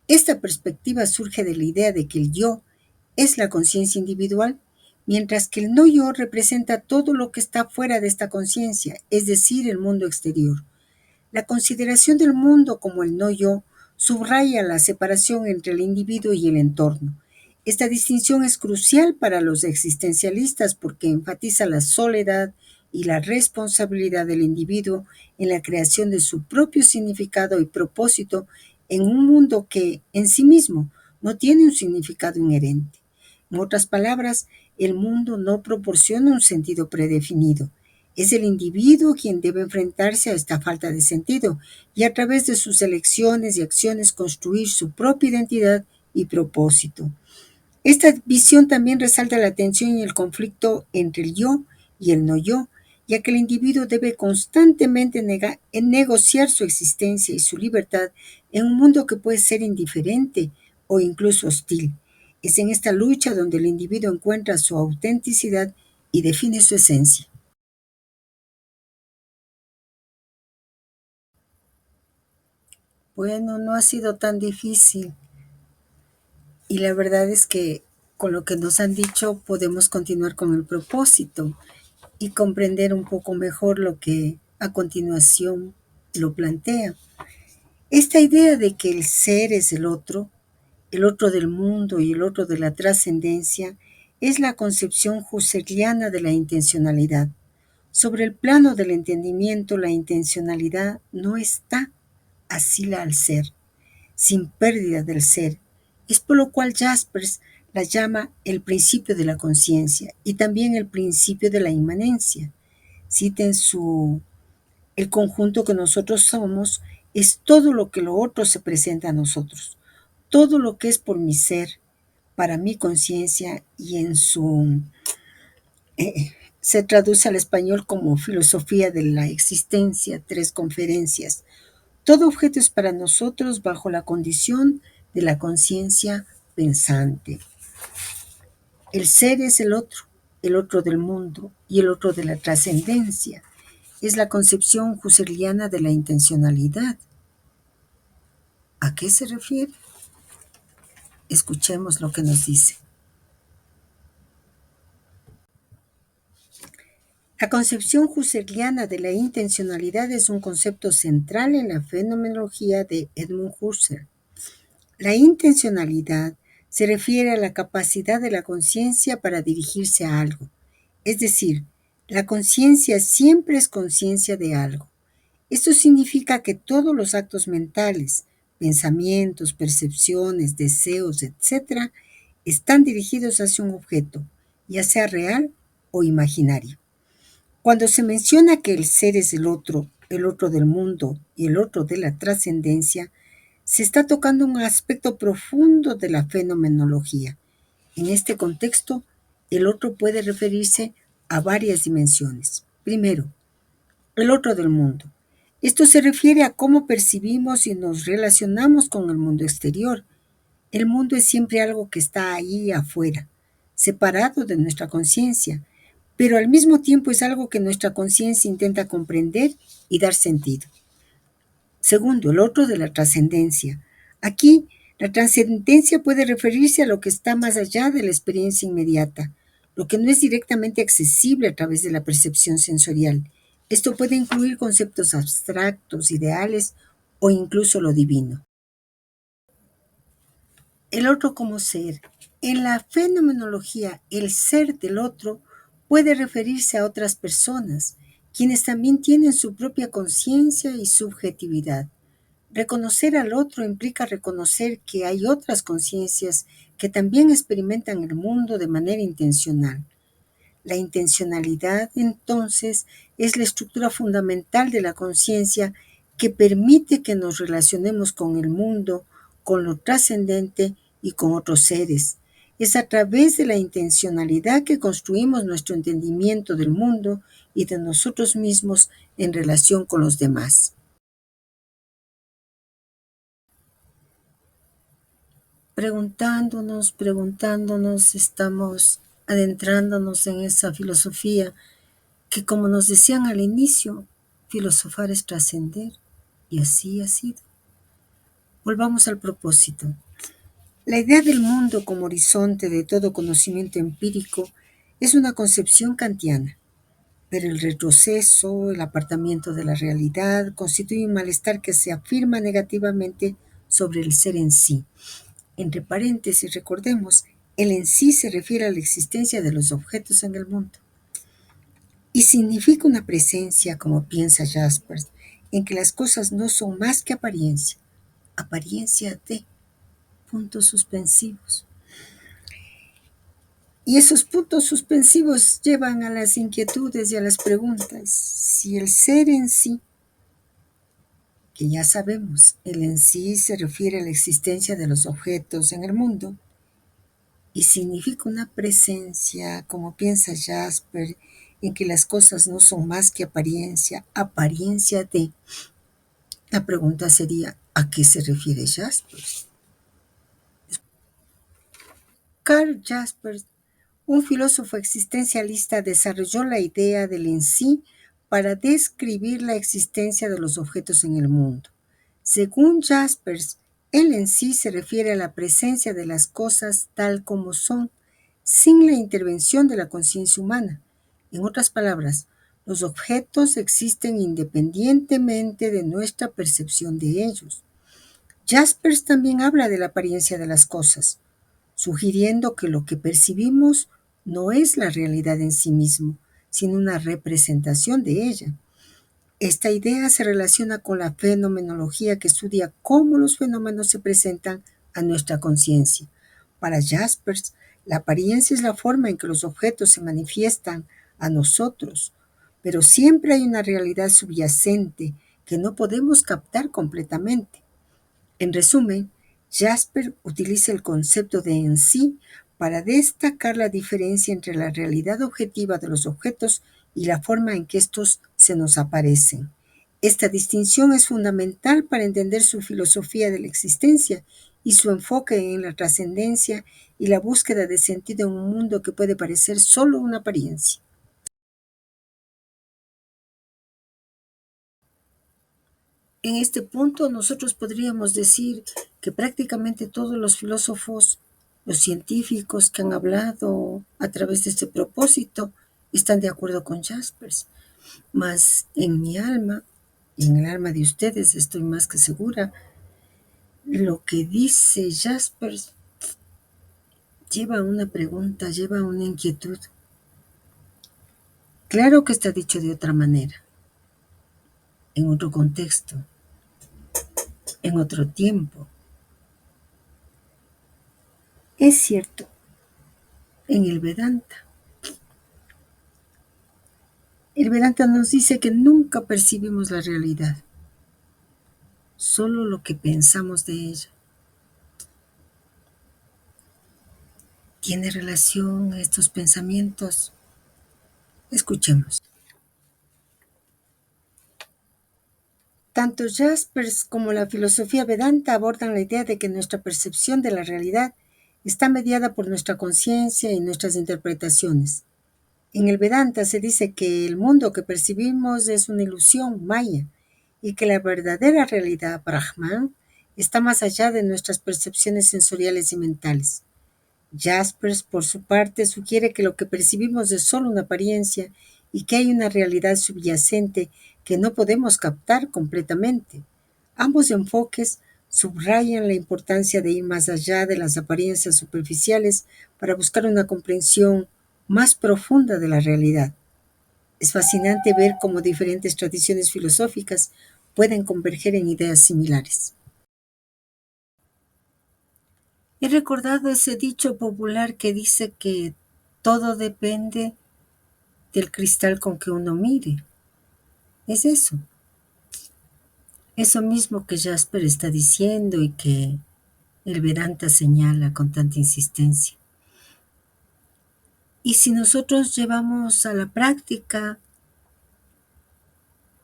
Esta perspectiva surge de la idea de que el yo es la conciencia individual, mientras que el no yo representa todo lo que está fuera de esta conciencia, es decir, el mundo exterior. La consideración del mundo como el no yo subraya la separación entre el individuo y el entorno. Esta distinción es crucial para los existencialistas porque enfatiza la soledad y la responsabilidad del individuo en la creación de su propio significado y propósito en un mundo que, en sí mismo, no tiene un significado inherente. En otras palabras, el mundo no proporciona un sentido predefinido. Es el individuo quien debe enfrentarse a esta falta de sentido y a través de sus elecciones y acciones construir su propia identidad y propósito. Esta visión también resalta la tensión y el conflicto entre el yo y el no yo, ya que el individuo debe constantemente negociar su existencia y su libertad en un mundo que puede ser indiferente o incluso hostil. Es en esta lucha donde el individuo encuentra su autenticidad y define su esencia. Bueno, no ha sido tan difícil y la verdad es que con lo que nos han dicho podemos continuar con el propósito y comprender un poco mejor lo que a continuación lo plantea. Esta idea de que el ser es el otro del mundo y el otro de la trascendencia, es la concepción husserliana de la intencionalidad. Sobre el plano del entendimiento, la intencionalidad no está asila al ser, sin pérdida del ser. Es por lo cual Jaspers la llama el principio de la conciencia y también el principio de la inmanencia. Cita en su el conjunto que nosotros somos es todo lo que lo otro se presenta a nosotros, todo lo que es por mi ser, para mi conciencia y en su se traduce al español como filosofía de la existencia, tres conferencias. Todo objeto es para nosotros bajo la condición de la conciencia pensante. El ser es el otro del mundo y el otro de la trascendencia. Es la concepción husserliana de la intencionalidad. ¿A qué se refiere? Escuchemos lo que nos dice. La concepción husserliana de la intencionalidad es un concepto central en la fenomenología de Edmund Husserl. La intencionalidad se refiere a la capacidad de la conciencia para dirigirse a algo, es decir, la conciencia siempre es conciencia de algo. Esto significa que todos los actos mentales, pensamientos, percepciones, deseos, etc., están dirigidos hacia un objeto, ya sea real o imaginario. Cuando se menciona que el ser es el otro del mundo y el otro de la trascendencia, se está tocando un aspecto profundo de la fenomenología. En este contexto, el otro puede referirse a varias dimensiones. Primero, el otro del mundo. Esto se refiere a cómo percibimos y nos relacionamos con el mundo exterior. El mundo es siempre algo que está ahí afuera, separado de nuestra conciencia, pero al mismo tiempo es algo que nuestra conciencia intenta comprender y dar sentido. Segundo, el otro de la trascendencia. Aquí, la trascendencia puede referirse a lo que está más allá de la experiencia inmediata, lo que no es directamente accesible a través de la percepción sensorial. Esto puede incluir conceptos abstractos, ideales o incluso lo divino. El otro como ser. En la fenomenología, el ser del otro puede referirse a otras personas, quienes también tienen su propia conciencia y subjetividad. Reconocer al otro implica reconocer que hay otras conciencias que también experimentan el mundo de manera intencional. La intencionalidad, entonces, es la estructura fundamental de la conciencia que permite que nos relacionemos con el mundo, con lo trascendente y con otros seres. Es a través de la intencionalidad que construimos nuestro entendimiento del mundo y de nosotros mismos en relación con los demás. Preguntándonos, estamos adentrándonos en esa filosofía que, como nos decían al inicio, filosofar es trascender, y así ha sido. Volvamos al propósito. La idea del mundo como horizonte de todo conocimiento empírico es una concepción kantiana, pero el retroceso, el apartamiento de la realidad, constituye un malestar que se afirma negativamente sobre el ser en sí. Entre paréntesis, recordemos, el en sí se refiere a la existencia de los objetos en el mundo. Y significa una presencia, como piensa Jaspers, en que las cosas no son más que apariencia de puntos suspensivos. Y esos puntos suspensivos llevan a las inquietudes y a las preguntas. Si el ser en sí, que ya sabemos, el en sí se refiere a la existencia de los objetos en el mundo y significa una presencia, como piensa Jasper, en que las cosas no son más que apariencia, apariencia de. La pregunta sería, ¿a qué se refiere Jasper? Karl Jaspers, un filósofo existencialista, desarrolló la idea del en sí para describir la existencia de los objetos en el mundo. Según Jaspers, el en sí se refiere a la presencia de las cosas tal como son, sin la intervención de la conciencia humana. En otras palabras, los objetos existen independientemente de nuestra percepción de ellos. Jaspers también habla de la apariencia de las cosas, sugiriendo que lo que percibimos no es la realidad en sí mismo, sino una representación de ella. Esta idea se relaciona con la fenomenología que estudia cómo los fenómenos se presentan a nuestra conciencia. Para Jaspers, la apariencia es la forma en que los objetos se manifiestan a nosotros, pero siempre hay una realidad subyacente que no podemos captar completamente. En resumen, Jasper utiliza el concepto de en sí para destacar la diferencia entre la realidad objetiva de los objetos y la forma en que estos se nos aparecen. Esta distinción es fundamental para entender su filosofía de la existencia y su enfoque en la trascendencia y la búsqueda de sentido en un mundo que puede parecer solo una apariencia. En este punto nosotros podríamos decir que prácticamente todos los filósofos, los científicos que han hablado a través de este propósito, están de acuerdo con Jaspers. Mas en mi alma, y en el alma de ustedes estoy más que segura, lo que dice Jaspers lleva a una pregunta, lleva a una inquietud. Claro que está dicho de otra manera, en otro contexto, en otro tiempo. Es cierto, en el Vedanta. El Vedanta nos dice que nunca percibimos la realidad, solo lo que pensamos de ella. ¿Tiene relación estos pensamientos? Escuchemos. Tanto Jaspers como la filosofía Vedanta abordan la idea de que nuestra percepción de la realidad está mediada por nuestra conciencia y nuestras interpretaciones. En el Vedanta se dice que el mundo que percibimos es una ilusión, Maya, y que la verdadera realidad, Brahman, está más allá de nuestras percepciones sensoriales y mentales. Jaspers, por su parte, sugiere que lo que percibimos es solo una apariencia y que hay una realidad subyacente que no podemos captar completamente. Ambos enfoques subrayan la importancia de ir más allá de las apariencias superficiales para buscar una comprensión más profunda de la realidad. Es fascinante ver cómo diferentes tradiciones filosóficas pueden converger en ideas similares. He recordado ese dicho popular que dice que todo depende del cristal con que uno mire. Es eso. Eso mismo que Jasper está diciendo y que el Vedanta señala con tanta insistencia. Y si nosotros llevamos a la práctica,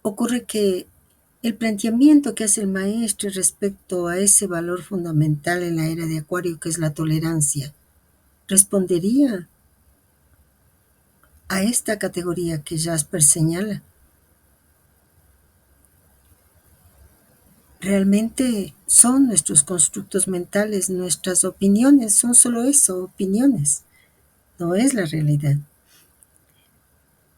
ocurre que el planteamiento que hace el maestro respecto a ese valor fundamental en la era de Acuario, que es la tolerancia, respondería a esta categoría que Jasper señala. Realmente son nuestros constructos mentales, nuestras opiniones, son solo eso, opiniones, no es la realidad.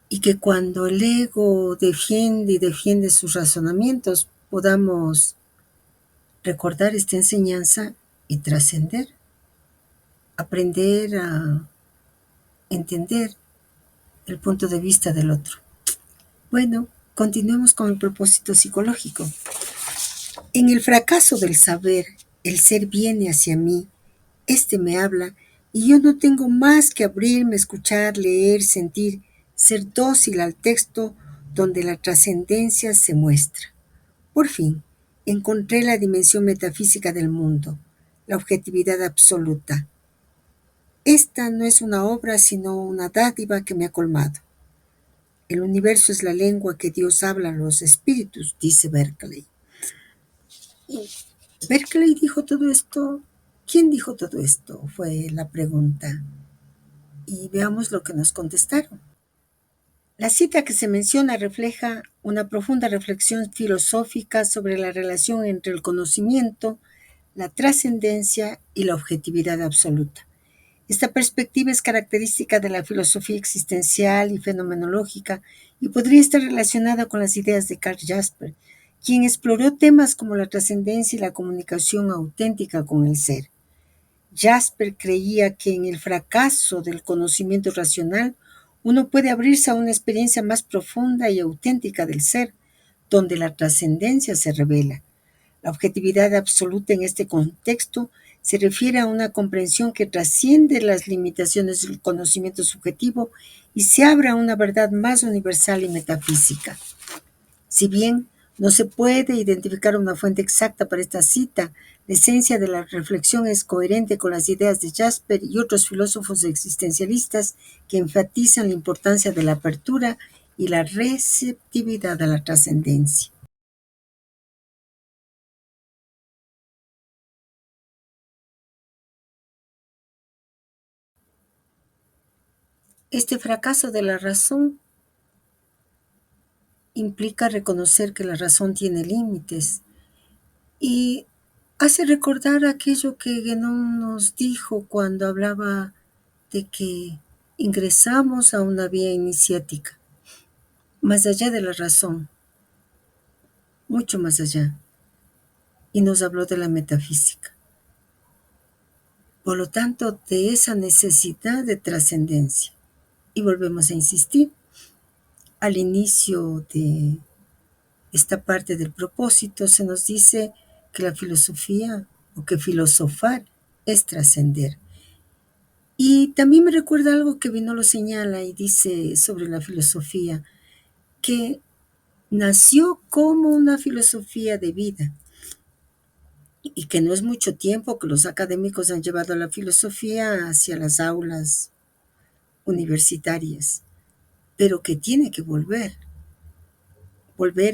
Y que cuando el ego defiende y defiende sus razonamientos, podamos recordar esta enseñanza y trascender, aprender a entender el punto de vista del otro. Bueno, continuemos con el propósito psicológico. En el fracaso del saber, el ser viene hacia mí, me habla Y yo no tengo más que abrirme, escuchar, leer, sentir, ser dócil al texto donde la trascendencia se muestra. Por fin, encontré la dimensión metafísica del mundo, la objetividad absoluta. Esta no es una obra, sino una dádiva que me ha colmado. El universo es la lengua que Dios habla a los espíritus, dice Berkeley. ¿Y Berkeley dijo todo esto? ¿Quién dijo todo esto? Fue la pregunta. Y veamos lo que nos contestaron. La cita que se menciona refleja una profunda reflexión filosófica sobre la relación entre el conocimiento, la trascendencia y la objetividad absoluta. Esta perspectiva es característica de la filosofía existencial y fenomenológica y podría estar relacionada con las ideas de Karl Jasper, quien exploró temas como la trascendencia y la comunicación auténtica con el ser. Jasper creía que en el fracaso del conocimiento racional uno puede abrirse a una experiencia más profunda y auténtica del ser, donde la trascendencia se revela. La objetividad absoluta en este contexto se refiere a una comprensión que trasciende las limitaciones del conocimiento subjetivo y se abre a una verdad más universal y metafísica. Si bien no se puede identificar una fuente exacta para esta cita, la esencia de la reflexión es coherente con las ideas de Jasper y otros filósofos existencialistas que enfatizan la importancia de la apertura y la receptividad a la trascendencia. Este fracaso de la razón implica reconocer que la razón tiene límites y hace recordar aquello que Guénon nos dijo cuando hablaba de que ingresamos a una vía iniciática, más allá de la razón, mucho más allá, y nos habló de la metafísica. Por lo tanto, de esa necesidad de trascendencia. Y volvemos a insistir, al inicio de esta parte del propósito se nos dice que la filosofía o que filosofar es trascender. Y también me recuerda algo que Vino lo señala y dice sobre la filosofía, que nació como una filosofía de vida y que no es mucho tiempo que los académicos han llevado la filosofía hacia las aulas universitarias, pero que tiene que volver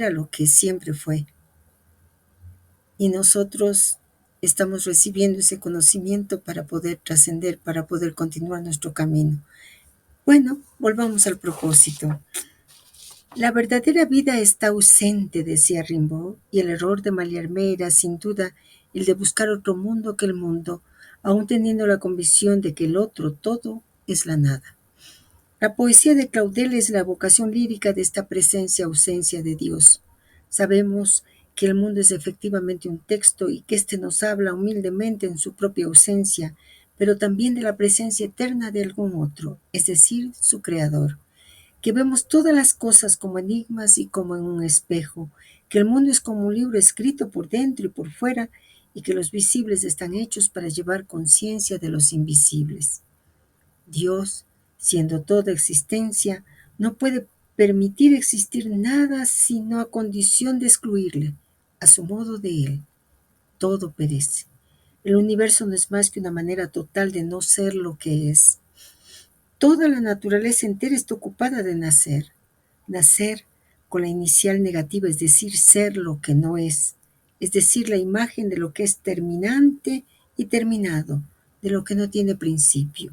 a lo que siempre fue. Y nosotros estamos recibiendo ese conocimiento para poder trascender, para poder continuar nuestro camino. Bueno, volvamos al propósito. La verdadera vida está ausente, decía Rimbaud, y el error de Mallarmé era, sin duda, el de buscar otro mundo que el mundo, aun teniendo la convicción de que el otro todo es la nada. La poesía de Claudel es la vocación lírica de esta presencia-ausencia de Dios. Sabemos que el mundo es efectivamente un texto y que éste nos habla humildemente en su propia ausencia, pero también de la presencia eterna de algún otro, es decir, su creador, que vemos todas las cosas como enigmas y como en un espejo, que el mundo es como un libro escrito por dentro y por fuera, y que los visibles están hechos para llevar conciencia de los invisibles. Dios, siendo toda existencia, no puede permitir existir nada sino a condición de excluirle, a su modo de él. Todo perece. El universo no es más que una manera total de no ser lo que es. Toda la naturaleza entera está ocupada de nacer. Nacer con la inicial negativa, es decir, ser lo que no es decir, la imagen de lo que es terminante y terminado, de lo que no tiene principio.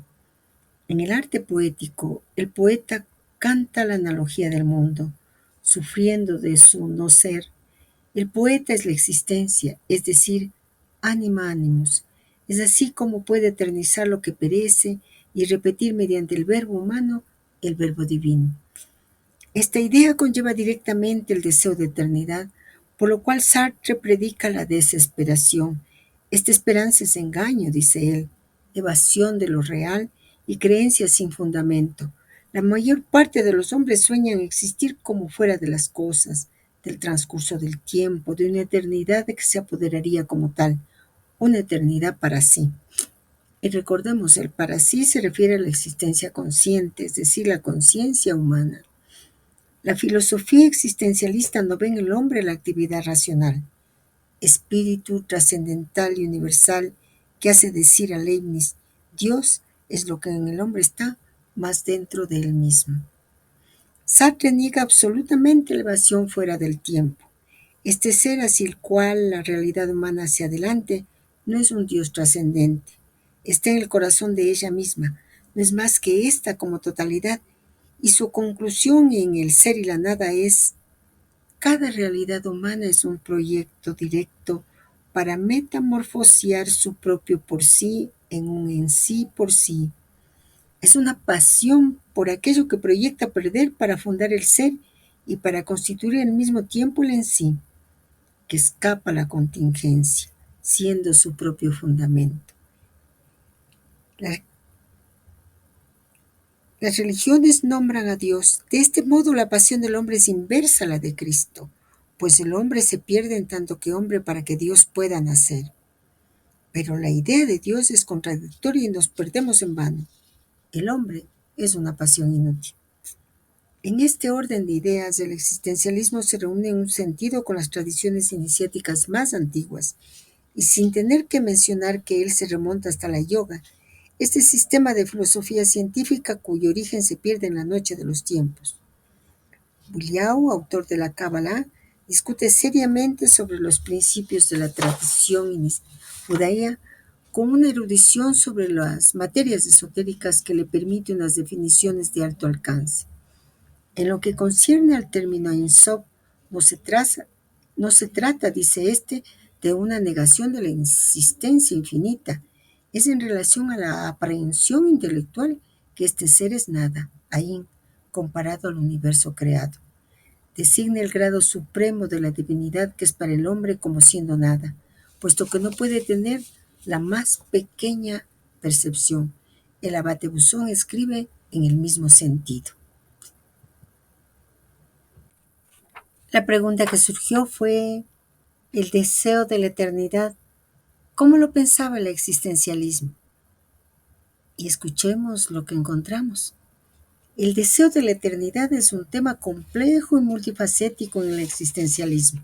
En el arte poético, el poeta canta la analogía del mundo, sufriendo de su no ser. El poeta es la existencia, es decir, anima animus. Es así como puede eternizar lo que perece y repetir mediante el verbo humano el verbo divino. Esta idea conlleva directamente el deseo de eternidad, por lo cual Sartre predica la desesperación. Esta esperanza es engaño, dice él, evasión de lo real y creencia sin fundamento. La mayor parte de los hombres sueñan existir como fuera de las cosas, del transcurso del tiempo, de una eternidad de que se apoderaría como tal, una eternidad para sí. Y recordemos, el para sí se refiere a la existencia consciente, es decir, la conciencia humana. La filosofía existencialista no ve en el hombre la actividad racional, espíritu trascendental y universal que hace decir a Leibniz, Dios es lo que en el hombre está más dentro de él mismo. Sartre niega absolutamente la evasión fuera del tiempo. Este ser hacia el cual la realidad humana hacia adelante no es un Dios trascendente, está en el corazón de ella misma, no es más que ésta como totalidad, y su conclusión en el ser y la nada es: cada realidad humana es un proyecto directo para metamorfosear su propio por sí en un en sí por sí. Es una pasión por aquello que proyecta perder para fundar el ser y para constituir al mismo tiempo el en sí, que escapa a la contingencia, siendo su propio fundamento. La- Las religiones nombran a Dios. De este modo, la pasión del hombre es inversa a la de Cristo, pues el hombre se pierde en tanto que hombre para que Dios pueda nacer. Pero la idea de Dios es contradictoria y nos perdemos en vano. El hombre es una pasión inútil. En este orden de ideas, el existencialismo se reúne en un sentido con las tradiciones iniciáticas más antiguas, y sin tener que mencionar que él se remonta hasta la yoga, este sistema de filosofía científica cuyo origen se pierde en la noche de los tiempos. Buliau, autor de la Cábala, discute seriamente sobre los principios de la tradición judía con una erudición sobre las materias esotéricas que le permite unas definiciones de alto alcance. En lo que concierne al término Ein Sof, no se trata, dice este, de una negación de la existencia infinita. Es en relación a la aprehensión intelectual que este ser es nada, Ein, comparado al universo creado. Designa el grado supremo de la divinidad que es para el hombre como siendo nada, puesto que no puede tener la más pequeña percepción. El abate Busson escribe en el mismo sentido. La pregunta que surgió fue el deseo de la eternidad. ¿Cómo lo pensaba el existencialismo? Y escuchemos lo que encontramos. El deseo de la eternidad es un tema complejo y multifacético en el existencialismo.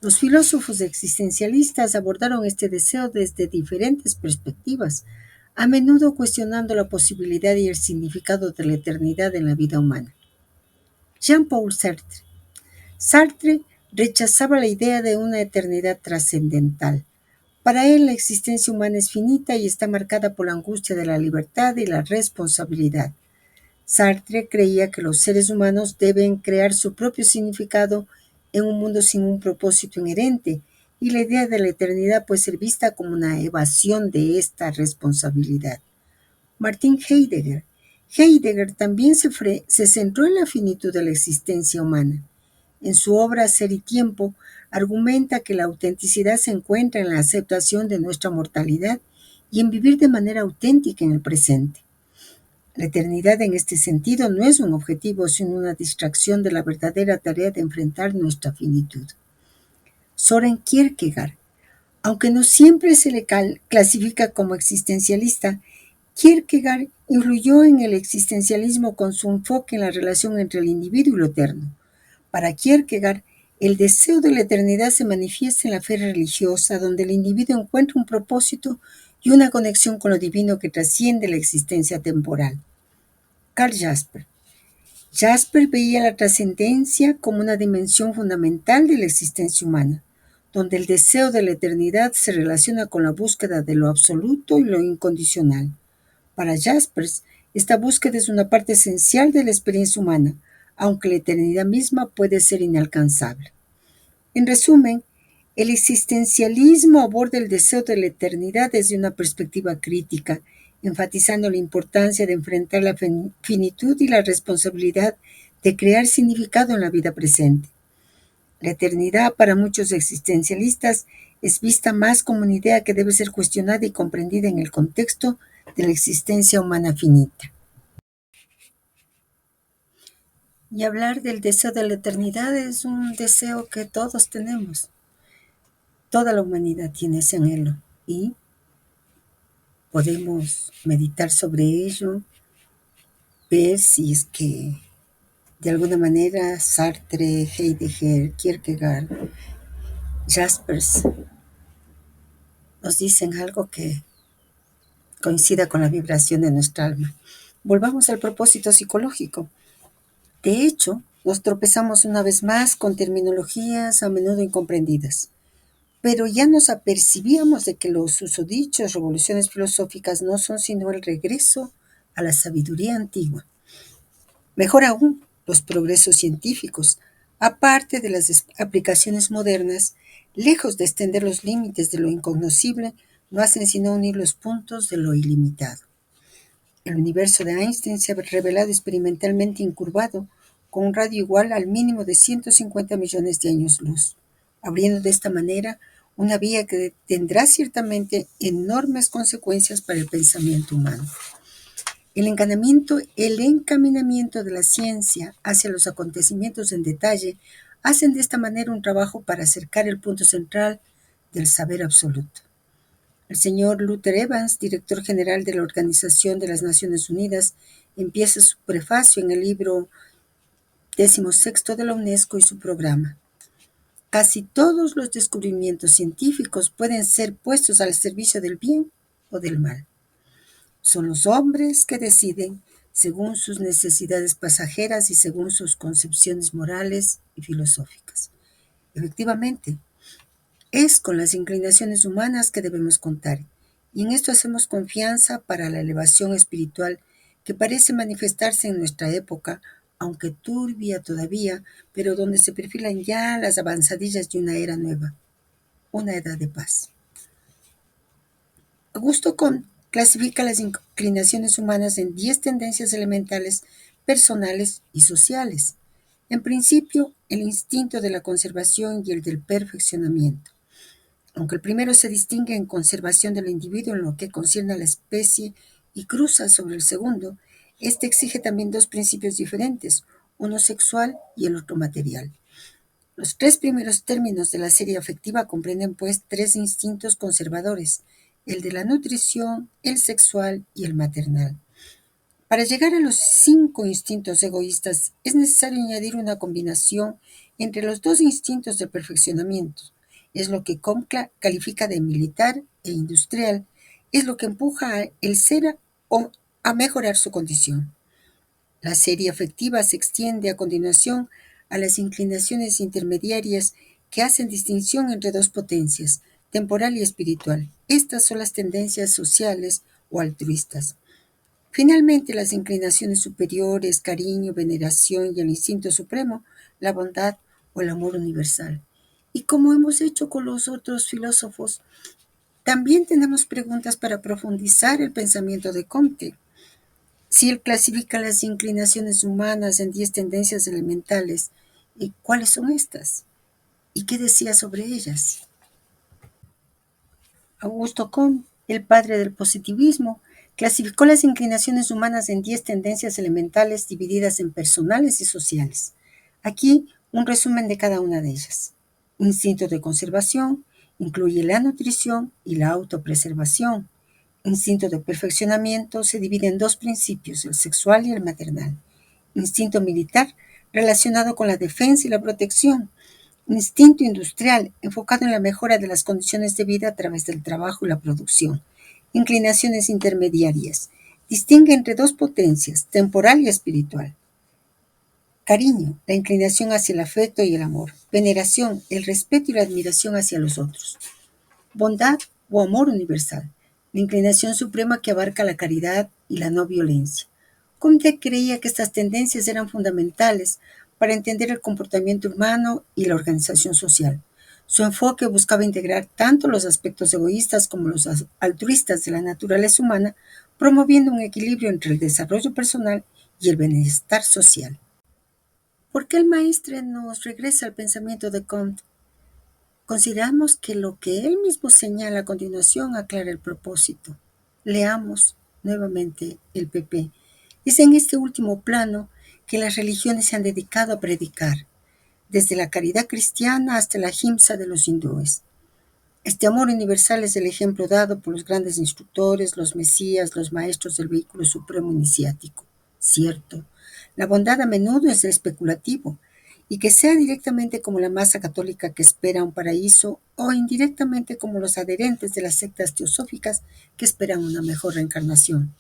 Los filósofos existencialistas abordaron este deseo desde diferentes perspectivas, a menudo cuestionando la posibilidad y el significado de la eternidad en la vida humana. Jean-Paul Sartre. Sartre rechazaba la idea de una eternidad trascendental. Para él, la existencia humana es finita y está marcada por la angustia de la libertad y la responsabilidad. Sartre creía que los seres humanos deben crear su propio significado en un mundo sin un propósito inherente, y la idea de la eternidad puede ser vista como una evasión de esta responsabilidad. Martin Heidegger. Heidegger también se centró en la finitud de la existencia humana. En su obra Ser y Tiempo, argumenta que la autenticidad se encuentra en la aceptación de nuestra mortalidad y en vivir de manera auténtica en el presente. La eternidad en este sentido no es un objetivo, sino una distracción de la verdadera tarea de enfrentar nuestra finitud. Soren Kierkegaard. Aunque no siempre se le clasifica como existencialista, Kierkegaard influyó en el existencialismo con su enfoque en la relación entre el individuo y lo eterno. Para Kierkegaard, el deseo de la eternidad se manifiesta en la fe religiosa, donde el individuo encuentra un propósito y una conexión con lo divino que trasciende la existencia temporal. Karl Jasper. Jasper veía la trascendencia como una dimensión fundamental de la existencia humana, donde el deseo de la eternidad se relaciona con la búsqueda de lo absoluto y lo incondicional. Para Jaspers, esta búsqueda es una parte esencial de la experiencia humana, aunque la eternidad misma puede ser inalcanzable. En resumen, el existencialismo aborda el deseo de la eternidad desde una perspectiva crítica, enfatizando la importancia de enfrentar la finitud y la responsabilidad de crear significado en la vida presente. La eternidad, para muchos existencialistas, es vista más como una idea que debe ser cuestionada y comprendida en el contexto de la existencia humana finita. Y hablar del deseo de la eternidad es un deseo que todos tenemos. Toda la humanidad tiene ese anhelo. ¿Y Podemos meditar sobre ello, ver si es que de alguna manera Sartre, Heidegger, Kierkegaard, Jaspers nos dicen algo que coincida con la vibración de nuestra alma. Volvamos al propósito psicológico. De hecho, nos tropezamos una vez más con terminologías a menudo incomprendidas, pero ya nos apercibíamos de que los susodichos revoluciones filosóficas no son sino el regreso a la sabiduría antigua. Mejor aún, los progresos científicos, aparte de las aplicaciones modernas, lejos de extender los límites de lo incognoscible, no hacen sino unir los puntos de lo ilimitado. El universo de Einstein se ha revelado experimentalmente incurvado, con un radio igual al mínimo de 150 millones de años luz, abriendo de esta manera una vía que tendrá ciertamente enormes consecuencias para el pensamiento humano. El encaminamiento de la ciencia hacia los acontecimientos en detalle hacen de esta manera un trabajo para acercar el punto central del saber absoluto. El señor Luther Evans, director general de la Organización de las Naciones Unidas, empieza su prefacio en el libro 16 de la UNESCO y su programa. Casi todos los descubrimientos científicos pueden ser puestos al servicio del bien o del mal. Son los hombres que deciden según sus necesidades pasajeras y según sus concepciones morales y filosóficas. Efectivamente, es con las inclinaciones humanas que debemos contar, y en esto hacemos confianza para la elevación espiritual que parece manifestarse en nuestra época, aunque turbia todavía, pero donde se perfilan ya las avanzadillas de una era nueva, una edad de paz. Augusto Comte clasifica las inclinaciones humanas en 10 tendencias elementales, personales y sociales. En principio, el instinto de la conservación y el del perfeccionamiento. Aunque el primero se distingue en conservación del individuo en lo que concierne a la especie y cruza sobre el segundo, este exige también dos principios diferentes, uno sexual y el otro material. Los tres primeros términos de la serie afectiva comprenden, pues, tres instintos conservadores, el de la nutrición, el sexual y el maternal. Para llegar a los 5 instintos egoístas es necesario añadir una combinación entre los dos instintos de perfeccionamiento. Es lo que Comte califica de militar e industrial, es lo que empuja a el ser a mejorar su condición. La serie afectiva se extiende a continuación a las inclinaciones intermediarias que hacen distinción entre dos potencias, temporal y espiritual. Estas son las tendencias sociales o altruistas. Finalmente, las inclinaciones superiores, cariño, veneración y el instinto supremo, la bondad o el amor universal. Y como hemos hecho con los otros filósofos, también tenemos preguntas para profundizar el pensamiento de Comte. Si él clasifica las inclinaciones humanas en 10 tendencias elementales, ¿y cuáles son estas? ¿Y qué decía sobre ellas? Augusto Comte, el padre del positivismo, clasificó las inclinaciones humanas en 10 tendencias elementales divididas en personales y sociales. Aquí un resumen de cada una de ellas. Instinto de conservación incluye la nutrición y la autopreservación. Instinto de perfeccionamiento se divide en dos principios, el sexual y el maternal. Instinto militar, relacionado con la defensa y la protección. Instinto industrial, enfocado en la mejora de las condiciones de vida a través del trabajo y la producción. Inclinaciones intermediarias. Distingue entre dos potencias, temporal y espiritual. Cariño, la inclinación hacia el afecto y el amor. Veneración, el respeto y la admiración hacia los otros. Bondad o amor universal, la inclinación suprema que abarca la caridad y la no violencia. Comte creía que estas tendencias eran fundamentales para entender el comportamiento humano y la organización social. Su enfoque buscaba integrar tanto los aspectos egoístas como los altruistas de la naturaleza humana, promoviendo un equilibrio entre el desarrollo personal y el bienestar social. ¿Por qué el maestre nos regresa al pensamiento de Comte? Consideramos que lo que él mismo señala a continuación aclara el propósito. Leamos nuevamente el PP. Es en este último plano que las religiones se han dedicado a predicar, desde la caridad cristiana hasta la ahimsa de los hindúes. Este amor universal es el ejemplo dado por los grandes instructores, los mesías, los maestros del vehículo supremo iniciático. Cierto, la bondad a menudo es especulativo, y que sea directamente como la masa católica que espera un paraíso o indirectamente como los adherentes de las sectas teosóficas que esperan una mejor reencarnación.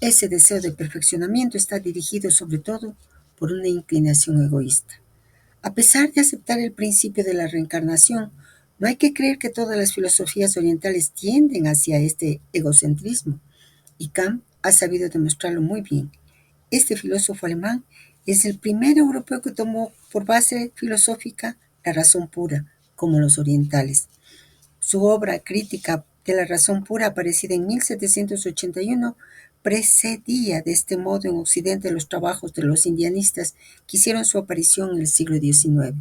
Ese deseo de perfeccionamiento está dirigido sobre todo por una inclinación egoísta. A pesar de aceptar el principio de la reencarnación, no hay que creer que todas las filosofías orientales tienden hacia este egocentrismo, y Kant ha sabido demostrarlo muy bien. Este filósofo alemán es el primer europeo que tomó por base filosófica la razón pura, como los orientales. Su obra crítica de la razón pura, aparecida en 1781, precedía de este modo en Occidente los trabajos de los indianistas que hicieron su aparición en el siglo XIX.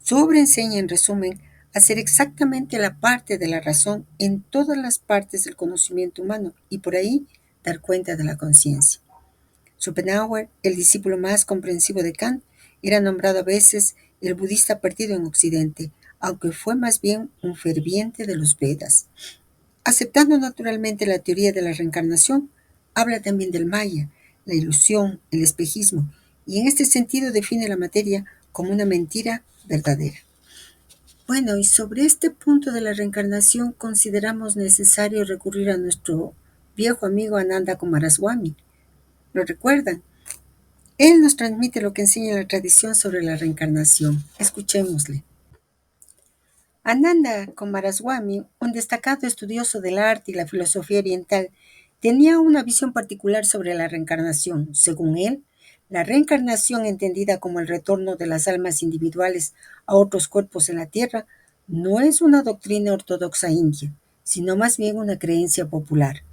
Su obra enseña, en resumen, a ser exactamente la parte de la razón en todas las partes del conocimiento humano y por ahí dar cuenta de la conciencia. Schopenhauer, el discípulo más comprensivo de Kant, era nombrado a veces el budista perdido en Occidente, aunque fue más bien un ferviente de los Vedas. Aceptando naturalmente la teoría de la reencarnación, habla también del Maya, la ilusión, el espejismo, y en este sentido define la materia como una mentira verdadera. Bueno, y sobre este punto de la reencarnación consideramos necesario recurrir a nuestro viejo amigo Ananda Kumaraswamy. ¿Lo recuerdan? Él nos transmite lo que enseña la tradición sobre la reencarnación. Escuchémosle. Ananda Kumaraswamy, un destacado estudioso del arte y la filosofía oriental, tenía una visión particular sobre la reencarnación. Según él, la reencarnación, entendida como el retorno de las almas individuales a otros cuerpos en la tierra, no es una doctrina ortodoxa india, sino más bien una creencia popular.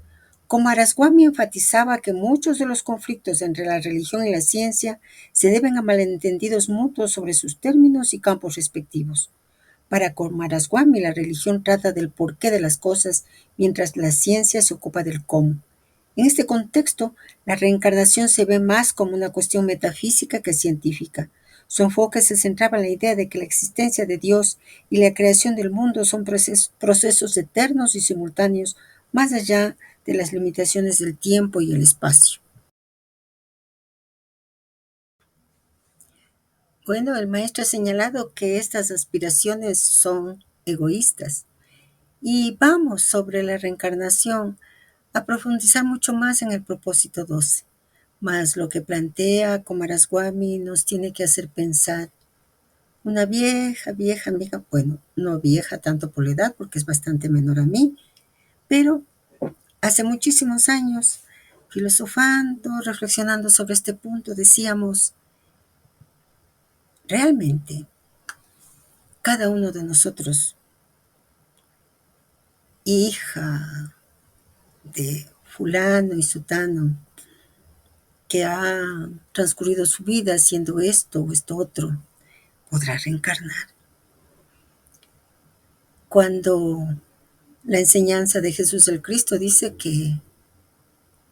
Kumaraswamy enfatizaba que muchos de los conflictos entre la religión y la ciencia se deben a malentendidos mutuos sobre sus términos y campos respectivos. Para Kumaraswamy, la religión trata del porqué de las cosas, mientras la ciencia se ocupa del cómo. En este contexto, la reencarnación se ve más como una cuestión metafísica que científica. Su enfoque se centraba en la idea de que la existencia de Dios y la creación del mundo son procesos eternos y simultáneos, más allá de las limitaciones del tiempo y el espacio. Bueno, el maestro ha señalado que estas aspiraciones son egoístas. Y vamos sobre la reencarnación a profundizar mucho más en el propósito 12. Mas lo que plantea Kumaraswamy nos tiene que hacer pensar. Una vieja amiga, bueno, no vieja tanto por la edad, porque es bastante menor a mí, pero hace muchísimos años, filosofando, reflexionando sobre este punto, decíamos, realmente, cada uno de nosotros, hija de fulano y sutano, que ha transcurrido su vida haciendo esto o esto otro, podrá reencarnar. Cuando la enseñanza de Jesús el Cristo dice que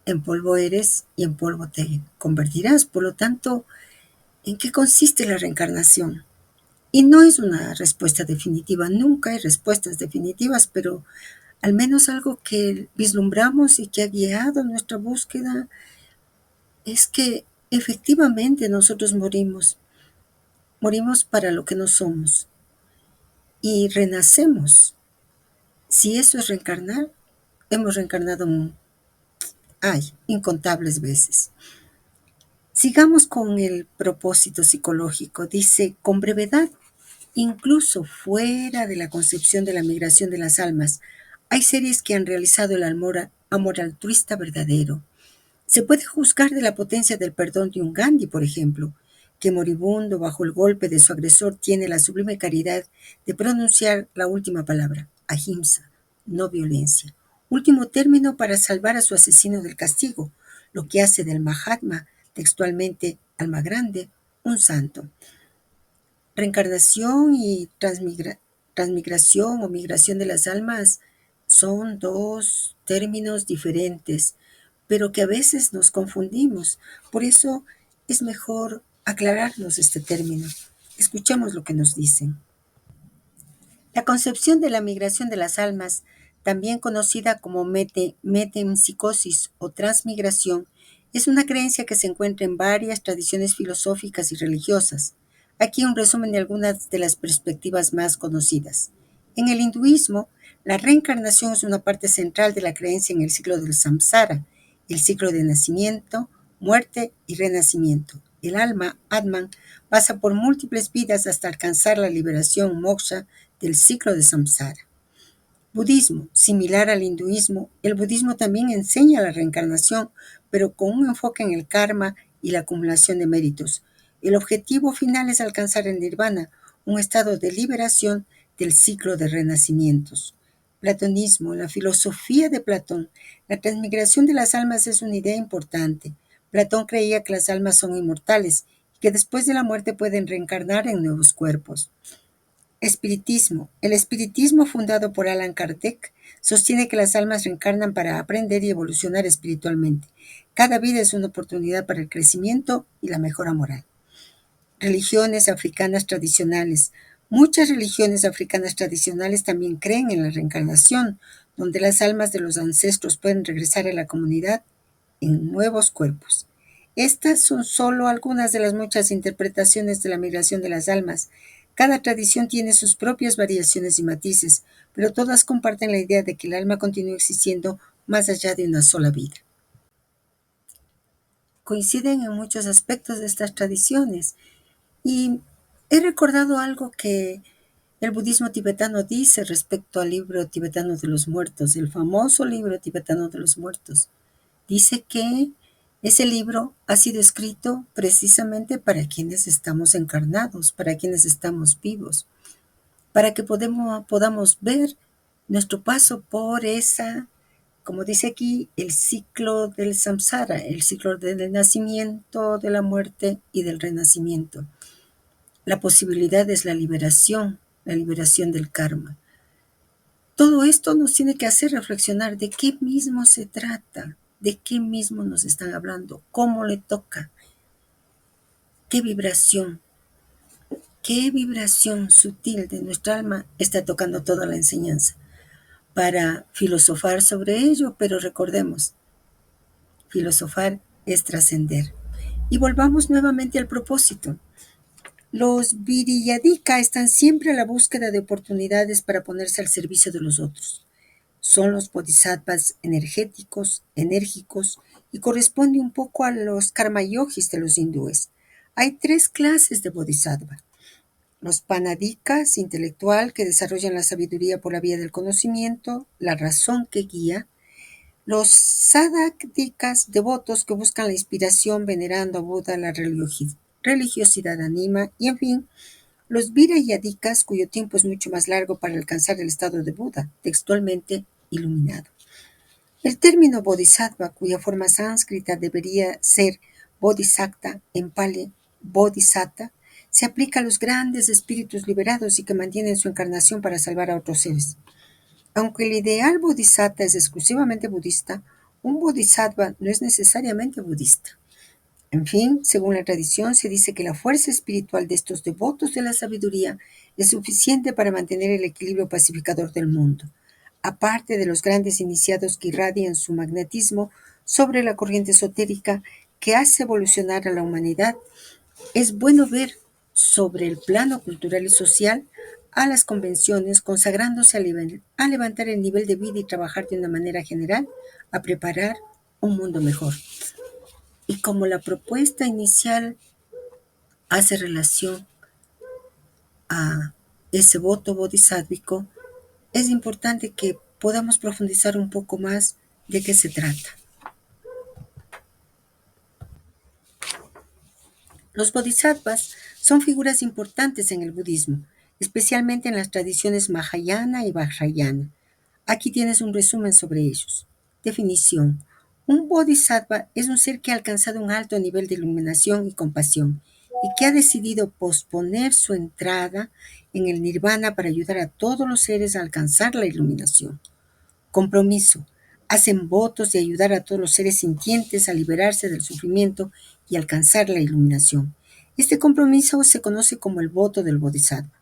en polvo eres y en polvo te convertirás. Por lo tanto, ¿en qué consiste la reencarnación? Y no es una respuesta definitiva, nunca hay respuestas definitivas, pero al menos algo que vislumbramos y que ha guiado nuestra búsqueda es que efectivamente nosotros morimos para lo que no somos y renacemos. Si eso es reencarnar, hemos reencarnado incontables veces. Sigamos con el propósito psicológico. Dice, con brevedad, incluso fuera de la concepción de la migración de las almas, hay series que han realizado el amor altruista verdadero. Se puede juzgar de la potencia del perdón de un Gandhi, por ejemplo, que moribundo bajo el golpe de su agresor tiene la sublime caridad de pronunciar la última palabra, ahimsa, no violencia, último término para salvar a su asesino del castigo, lo que hace del Mahatma, textualmente alma grande, un santo. Reencarnación y transmigración o migración de las almas son dos términos diferentes, pero que a veces nos confundimos. Por eso es mejor aclararnos este término. Escuchemos lo que nos dicen. La concepción de la migración de las almas, también conocida como metempsicosis o transmigración, es una creencia que se encuentra en varias tradiciones filosóficas y religiosas. Aquí un resumen de algunas de las perspectivas más conocidas. En el hinduismo, la reencarnación es una parte central de la creencia en el ciclo del samsara, el ciclo de nacimiento, muerte y renacimiento. El alma, Atman, pasa por múltiples vidas hasta alcanzar la liberación moksha del ciclo de samsara. Budismo, similar al hinduismo, el budismo también enseña la reencarnación, pero con un enfoque en el karma y la acumulación de méritos. El objetivo final es alcanzar el nirvana, un estado de liberación del ciclo de renacimientos. Platonismo, la filosofía de Platón, la transmigración de las almas es una idea importante. Platón creía que las almas son inmortales y que después de la muerte pueden reencarnar en nuevos cuerpos. Espiritismo. El espiritismo fundado por Allan Kardec sostiene que las almas reencarnan para aprender y evolucionar espiritualmente. Cada vida es una oportunidad para el crecimiento y la mejora moral. Religiones africanas tradicionales. Muchas religiones africanas tradicionales también creen en la reencarnación, donde las almas de los ancestros pueden regresar a la comunidad en nuevos cuerpos. Estas son solo algunas de las muchas interpretaciones de la migración de las almas. Cada tradición tiene sus propias variaciones y matices, pero todas comparten la idea de que el alma continúa existiendo más allá de una sola vida. Coinciden en muchos aspectos de estas tradiciones y he recordado algo que el budismo tibetano dice respecto al libro tibetano de los muertos, el famoso libro tibetano de los muertos. Dice que ese libro ha sido escrito precisamente para quienes estamos encarnados, para quienes estamos vivos, para que podamos ver nuestro paso por esa, como dice aquí, el ciclo del samsara, el ciclo del nacimiento, de la muerte y del renacimiento. La posibilidad es la liberación del karma. Todo esto nos tiene que hacer reflexionar de qué mismo se trata, de qué mismo nos están hablando, cómo le toca, qué vibración sutil de nuestra alma está tocando toda la enseñanza. Para filosofar sobre ello, pero recordemos, filosofar es trascender. Y volvamos nuevamente al propósito. Los Viriyadika están siempre a la búsqueda de oportunidades para ponerse al servicio de los otros. Son los bodhisattvas energéticos, enérgicos, y corresponde un poco a los karma yogis de los hindúes. Hay tres clases de bodhisattva. Los panadikas, intelectual, que desarrollan la sabiduría por la vía del conocimiento, la razón que guía. Los sadhatikas, devotos, que buscan la inspiración venerando a Buda, la religiosidad anima. Y en fin, los virayadikas, cuyo tiempo es mucho más largo para alcanzar el estado de Buda, textualmente iluminado. El término bodhisattva, cuya forma sánscrita debería ser bodhisatta, en pali bodhisatta, se aplica a los grandes espíritus liberados y que mantienen su encarnación para salvar a otros seres. Aunque el ideal bodhisatta es exclusivamente budista, un bodhisattva no es necesariamente budista. En fin, según la tradición, se dice que la fuerza espiritual de estos devotos de la sabiduría es suficiente para mantener el equilibrio pacificador del mundo. Aparte de los grandes iniciados que irradian su magnetismo sobre la corriente esotérica que hace evolucionar a la humanidad, es bueno ver sobre el plano cultural y social a las convenciones consagrándose a levantar el nivel de vida y trabajar de una manera general a preparar un mundo mejor. Y como la propuesta inicial hace relación a ese voto bodhisátvico, es importante que podamos profundizar un poco más de qué se trata. Los bodhisattvas son figuras importantes en el budismo, especialmente en las tradiciones Mahayana y Vajrayana. Aquí tienes un resumen sobre ellos. Definición. Un bodhisattva es un ser que ha alcanzado un alto nivel de iluminación y compasión y que ha decidido posponer su entrada en el nirvana para ayudar a todos los seres a alcanzar la iluminación. Compromiso. Hacen votos de ayudar a todos los seres sintientes a liberarse del sufrimiento y alcanzar la iluminación. Este compromiso se conoce como el voto del bodhisattva.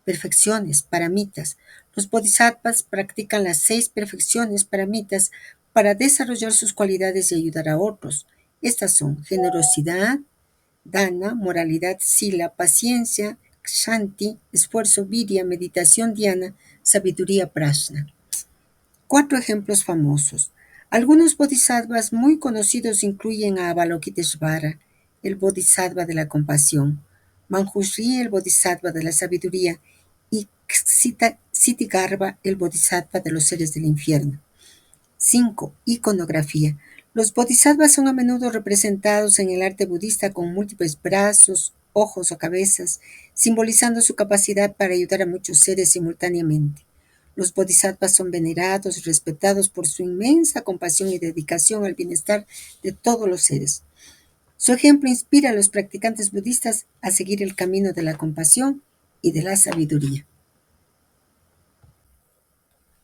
Perfecciones, paramitas. Los bodhisattvas practican las 6 perfecciones paramitas para desarrollar sus cualidades y ayudar a otros. Estas son generosidad, dana, moralidad, sila, paciencia, shanti, esfuerzo, virya, meditación, dhyana, sabiduría, prajna. 4 ejemplos famosos. Algunos bodhisattvas muy conocidos incluyen a Avalokiteshvara, el bodhisattva de la compasión, Manjushri, el bodhisattva de la sabiduría, y Ksitigarbha, el bodhisattva de los seres del infierno. 5. Iconografía. Los bodhisattvas son a menudo representados en el arte budista con múltiples brazos, ojos o cabezas, simbolizando su capacidad para ayudar a muchos seres simultáneamente. Los bodhisattvas son venerados y respetados por su inmensa compasión y dedicación al bienestar de todos los seres. Su ejemplo inspira a los practicantes budistas a seguir el camino de la compasión y de la sabiduría.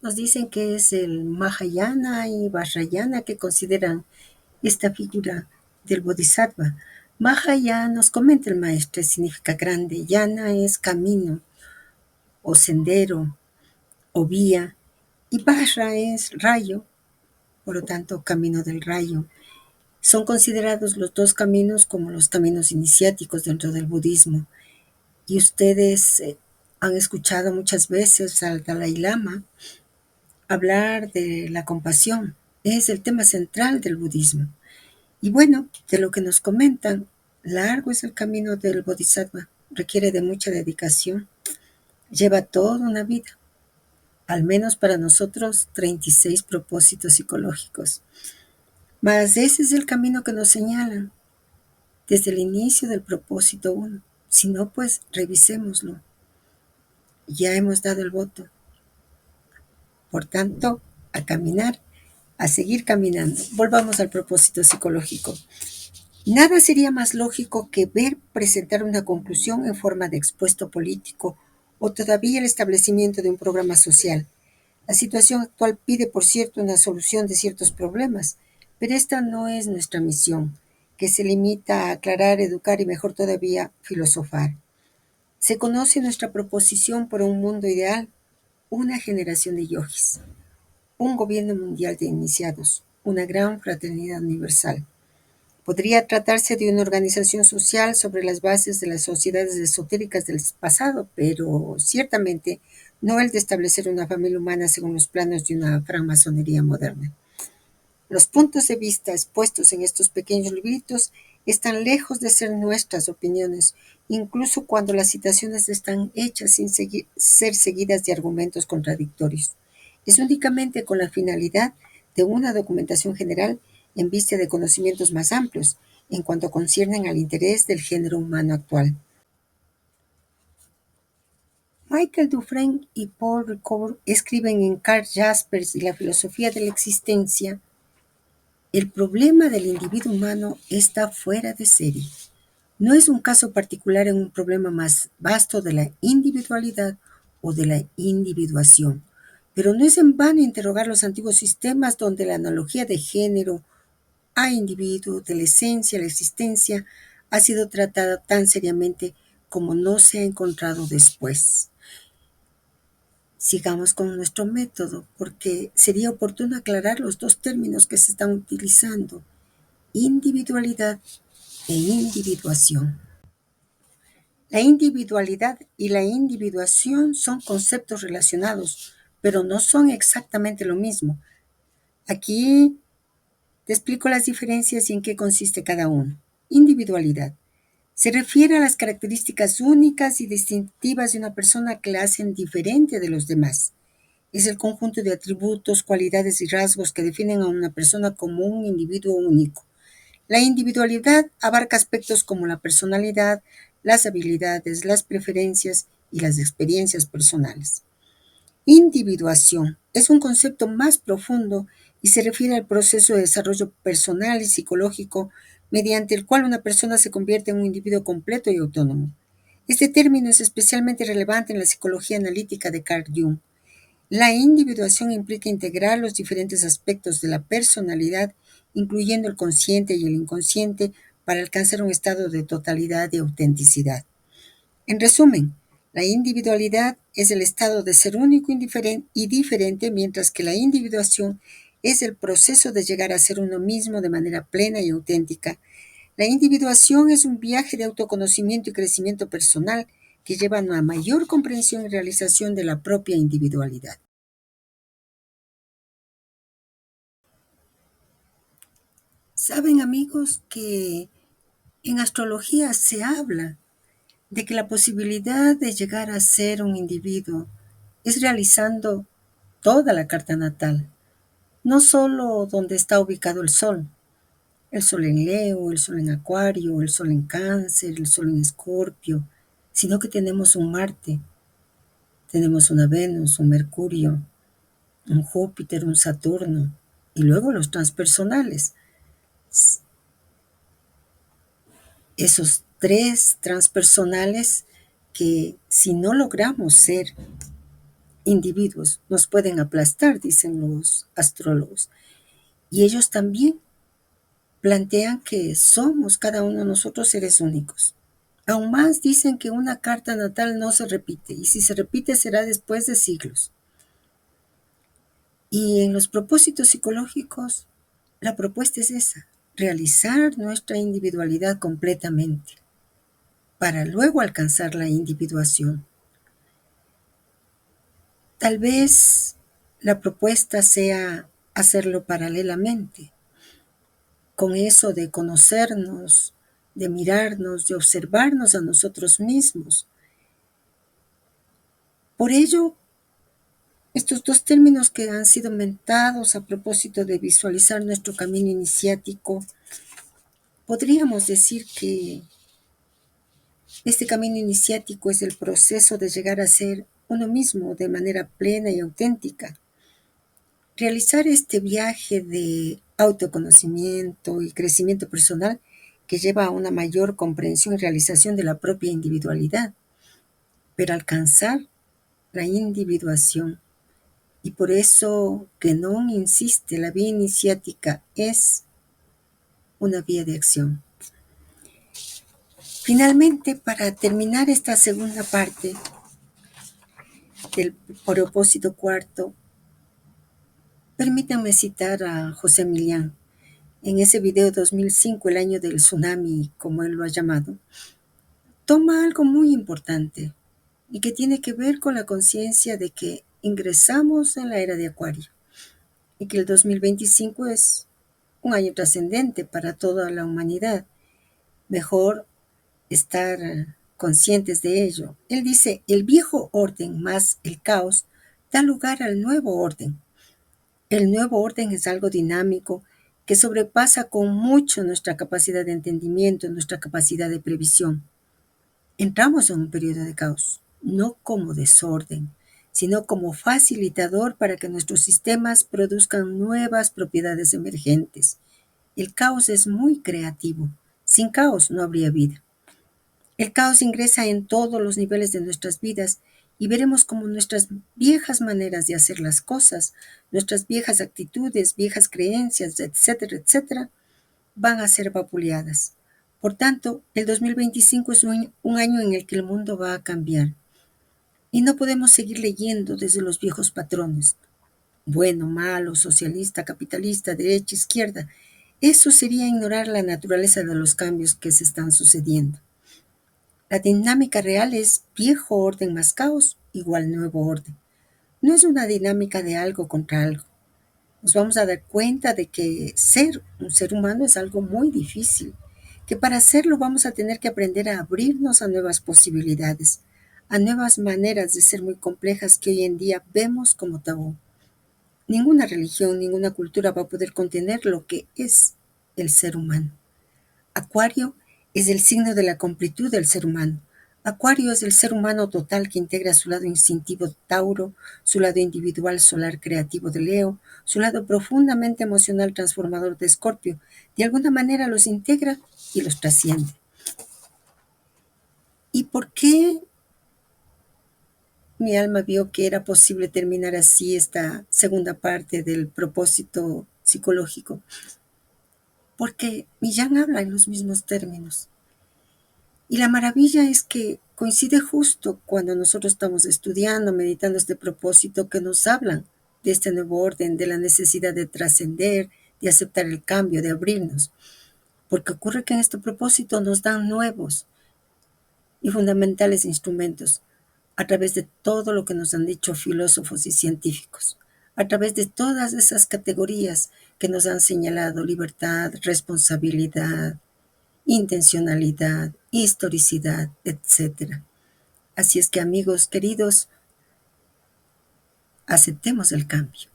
Nos dicen que es el Mahayana y Vajrayana que consideran esta figura del Bodhisattva. Mahayana, nos comenta el maestro, significa grande. Yana es camino o sendero o vía. Y Vajra es rayo, por lo tanto, camino del rayo. Son considerados los 2 caminos como los caminos iniciáticos dentro del budismo. Y ustedes han escuchado muchas veces al Dalai Lama hablar de la compasión. Es el tema central del budismo. Y bueno, de lo que nos comentan, largo es el camino del bodhisattva, requiere de mucha dedicación, lleva toda una vida, al menos para nosotros 36 propósitos psicológicos. Mas ese es el camino que nos señalan desde el inicio del propósito 1. Si no, pues revisémoslo. Ya hemos dado el voto. Por tanto, a caminar, a seguir caminando. Volvamos al propósito psicológico. Nada sería más lógico que ver presentar una conclusión en forma de expuesto político o todavía el establecimiento de un programa social. La situación actual pide, por cierto, una solución de ciertos problemas, pero esta no es nuestra misión, que se limita a aclarar, educar y mejor todavía filosofar. Se conoce nuestra proposición por un mundo ideal, una generación de yogis, un gobierno mundial de iniciados, una gran fraternidad universal. Podría tratarse de una organización social sobre las bases de las sociedades esotéricas del pasado, pero ciertamente no el de establecer una familia humana según los planos de una francmasonería moderna. Los puntos de vista expuestos en estos pequeños libritos están lejos de ser nuestras opiniones, incluso cuando las citaciones están hechas sin ser seguidas de argumentos contradictorios. Es únicamente con la finalidad de una documentación general en vista de conocimientos más amplios, en cuanto conciernen al interés del género humano actual. Michael Dufresne y Paul Ricoeur escriben en Karl Jaspers y la filosofía de la existencia: el problema del individuo humano está fuera de serie. No es un caso particular en un problema más vasto de la individualidad o de la individuación. Pero no es en vano interrogar los antiguos sistemas donde la analogía de género a individuo, de la esencia a la existencia, ha sido tratada tan seriamente como no se ha encontrado después. Sigamos con nuestro método, porque sería oportuno aclarar los 2 términos que se están utilizando: individualidad e individuación. La individualidad y la individuación son conceptos relacionados, pero no son exactamente lo mismo. Aquí te explico las diferencias y en qué consiste cada uno. Individualidad. Se refiere a las características únicas y distintivas de una persona que la hacen diferente de los demás. Es el conjunto de atributos, cualidades y rasgos que definen a una persona como un individuo único. La individualidad abarca aspectos como la personalidad, las habilidades, las preferencias y las experiencias personales. Individuación es un concepto más profundo y se refiere al proceso de desarrollo personal y psicológico mediante el cual una persona se convierte en un individuo completo y autónomo. Este término es especialmente relevante en la psicología analítica de Carl Jung. La individuación implica integrar los diferentes aspectos de la personalidad, incluyendo el consciente y el inconsciente, para alcanzar un estado de totalidad y autenticidad. En resumen, La individualidad es el estado de ser único y diferente, mientras que la individuación es el proceso de llegar a ser uno mismo de manera plena y auténtica. La individuación es un viaje de autoconocimiento y crecimiento personal que lleva a una mayor comprensión y realización de la propia individualidad. Saben, amigos, que en astrología se habla de que la posibilidad de llegar a ser un individuo es realizando toda la carta natal, no solo donde está ubicado el sol en Leo, el sol en Acuario, el sol en Cáncer, el sol en Escorpio, sino que tenemos un Marte, tenemos una Venus, un Mercurio, un Júpiter, un Saturno, y luego los transpersonales. Esos tres transpersonales que si no logramos ser individuos nos pueden aplastar, dicen los astrólogos. Y ellos también plantean que somos cada uno de nosotros seres únicos. Aún más dicen que una carta natal no se repite, y si se repite será después de siglos. Y en los propósitos psicológicos, la propuesta es esa, realizar nuestra individualidad completamente, para luego alcanzar la individuación. Tal vez la propuesta sea hacerlo paralelamente, con eso de conocernos, de mirarnos, de observarnos a nosotros mismos. Por ello, estos dos términos que han sido mentados a propósito de visualizar nuestro camino iniciático, podríamos decir que este camino iniciático es el proceso de llegar a ser uno mismo de manera plena y auténtica. Realizar este viaje de autoconocimiento y crecimiento personal que lleva a una mayor comprensión y realización de la propia individualidad, pero alcanzar la individuación. Y por eso que no insiste, la vía iniciática es una vía de acción. Finalmente, para terminar esta segunda parte del propósito cuarto, permítanme citar a José Millán. En ese video 2005, el año del tsunami, como él lo ha llamado, toma algo muy importante y que tiene que ver con la conciencia de que ingresamos en la era de Acuario y que el 2025 es un año trascendente para toda la humanidad. Mejor estar conscientes de ello. Él dice, el viejo orden más el caos da lugar al nuevo orden. El nuevo orden es algo dinámico que sobrepasa con mucho nuestra capacidad de entendimiento, nuestra capacidad de previsión. Entramos en un periodo de caos, no como desorden, sino como facilitador para que nuestros sistemas produzcan nuevas propiedades emergentes. El caos es muy creativo. Sin caos no habría vida. El caos ingresa en todos los niveles de nuestras vidas y veremos cómo nuestras viejas maneras de hacer las cosas, nuestras viejas actitudes, viejas creencias, etcétera, etcétera, van a ser vapuleadas. Por tanto, el 2025 es un año en el que el mundo va a cambiar. Y no podemos seguir leyendo desde los viejos patrones. Bueno, malo, socialista, capitalista, derecha, izquierda. Eso sería ignorar la naturaleza de los cambios que se están sucediendo. La dinámica real es viejo orden más caos igual nuevo orden. No es una dinámica de algo contra algo. Nos vamos a dar cuenta de que ser un ser humano es algo muy difícil, que para hacerlo vamos a tener que aprender a abrirnos a nuevas posibilidades, a nuevas maneras de ser muy complejas que hoy en día vemos como tabú. Ninguna religión, ninguna cultura va a poder contener lo que es el ser humano. Acuario es el signo de la completud del ser humano. Acuario es el ser humano total que integra su lado instintivo de Tauro, su lado individual solar creativo de Leo, su lado profundamente emocional transformador de Escorpio. De alguna manera los integra y los trasciende. ¿Y por qué mi alma vio que era posible terminar así esta segunda parte del propósito psicológico? Porque Millán habla en los mismos términos. Y la maravilla es que coincide justo cuando nosotros estamos estudiando, meditando este propósito, que nos hablan de este nuevo orden, de la necesidad de trascender, de aceptar el cambio, de abrirnos. Porque ocurre que en este propósito nos dan nuevos y fundamentales instrumentos a través de todo lo que nos han dicho filósofos y científicos, a través de todas esas categorías que nos han señalado: libertad, responsabilidad, intencionalidad, historicidad, etcétera. Así es que, amigos queridos, aceptemos el cambio.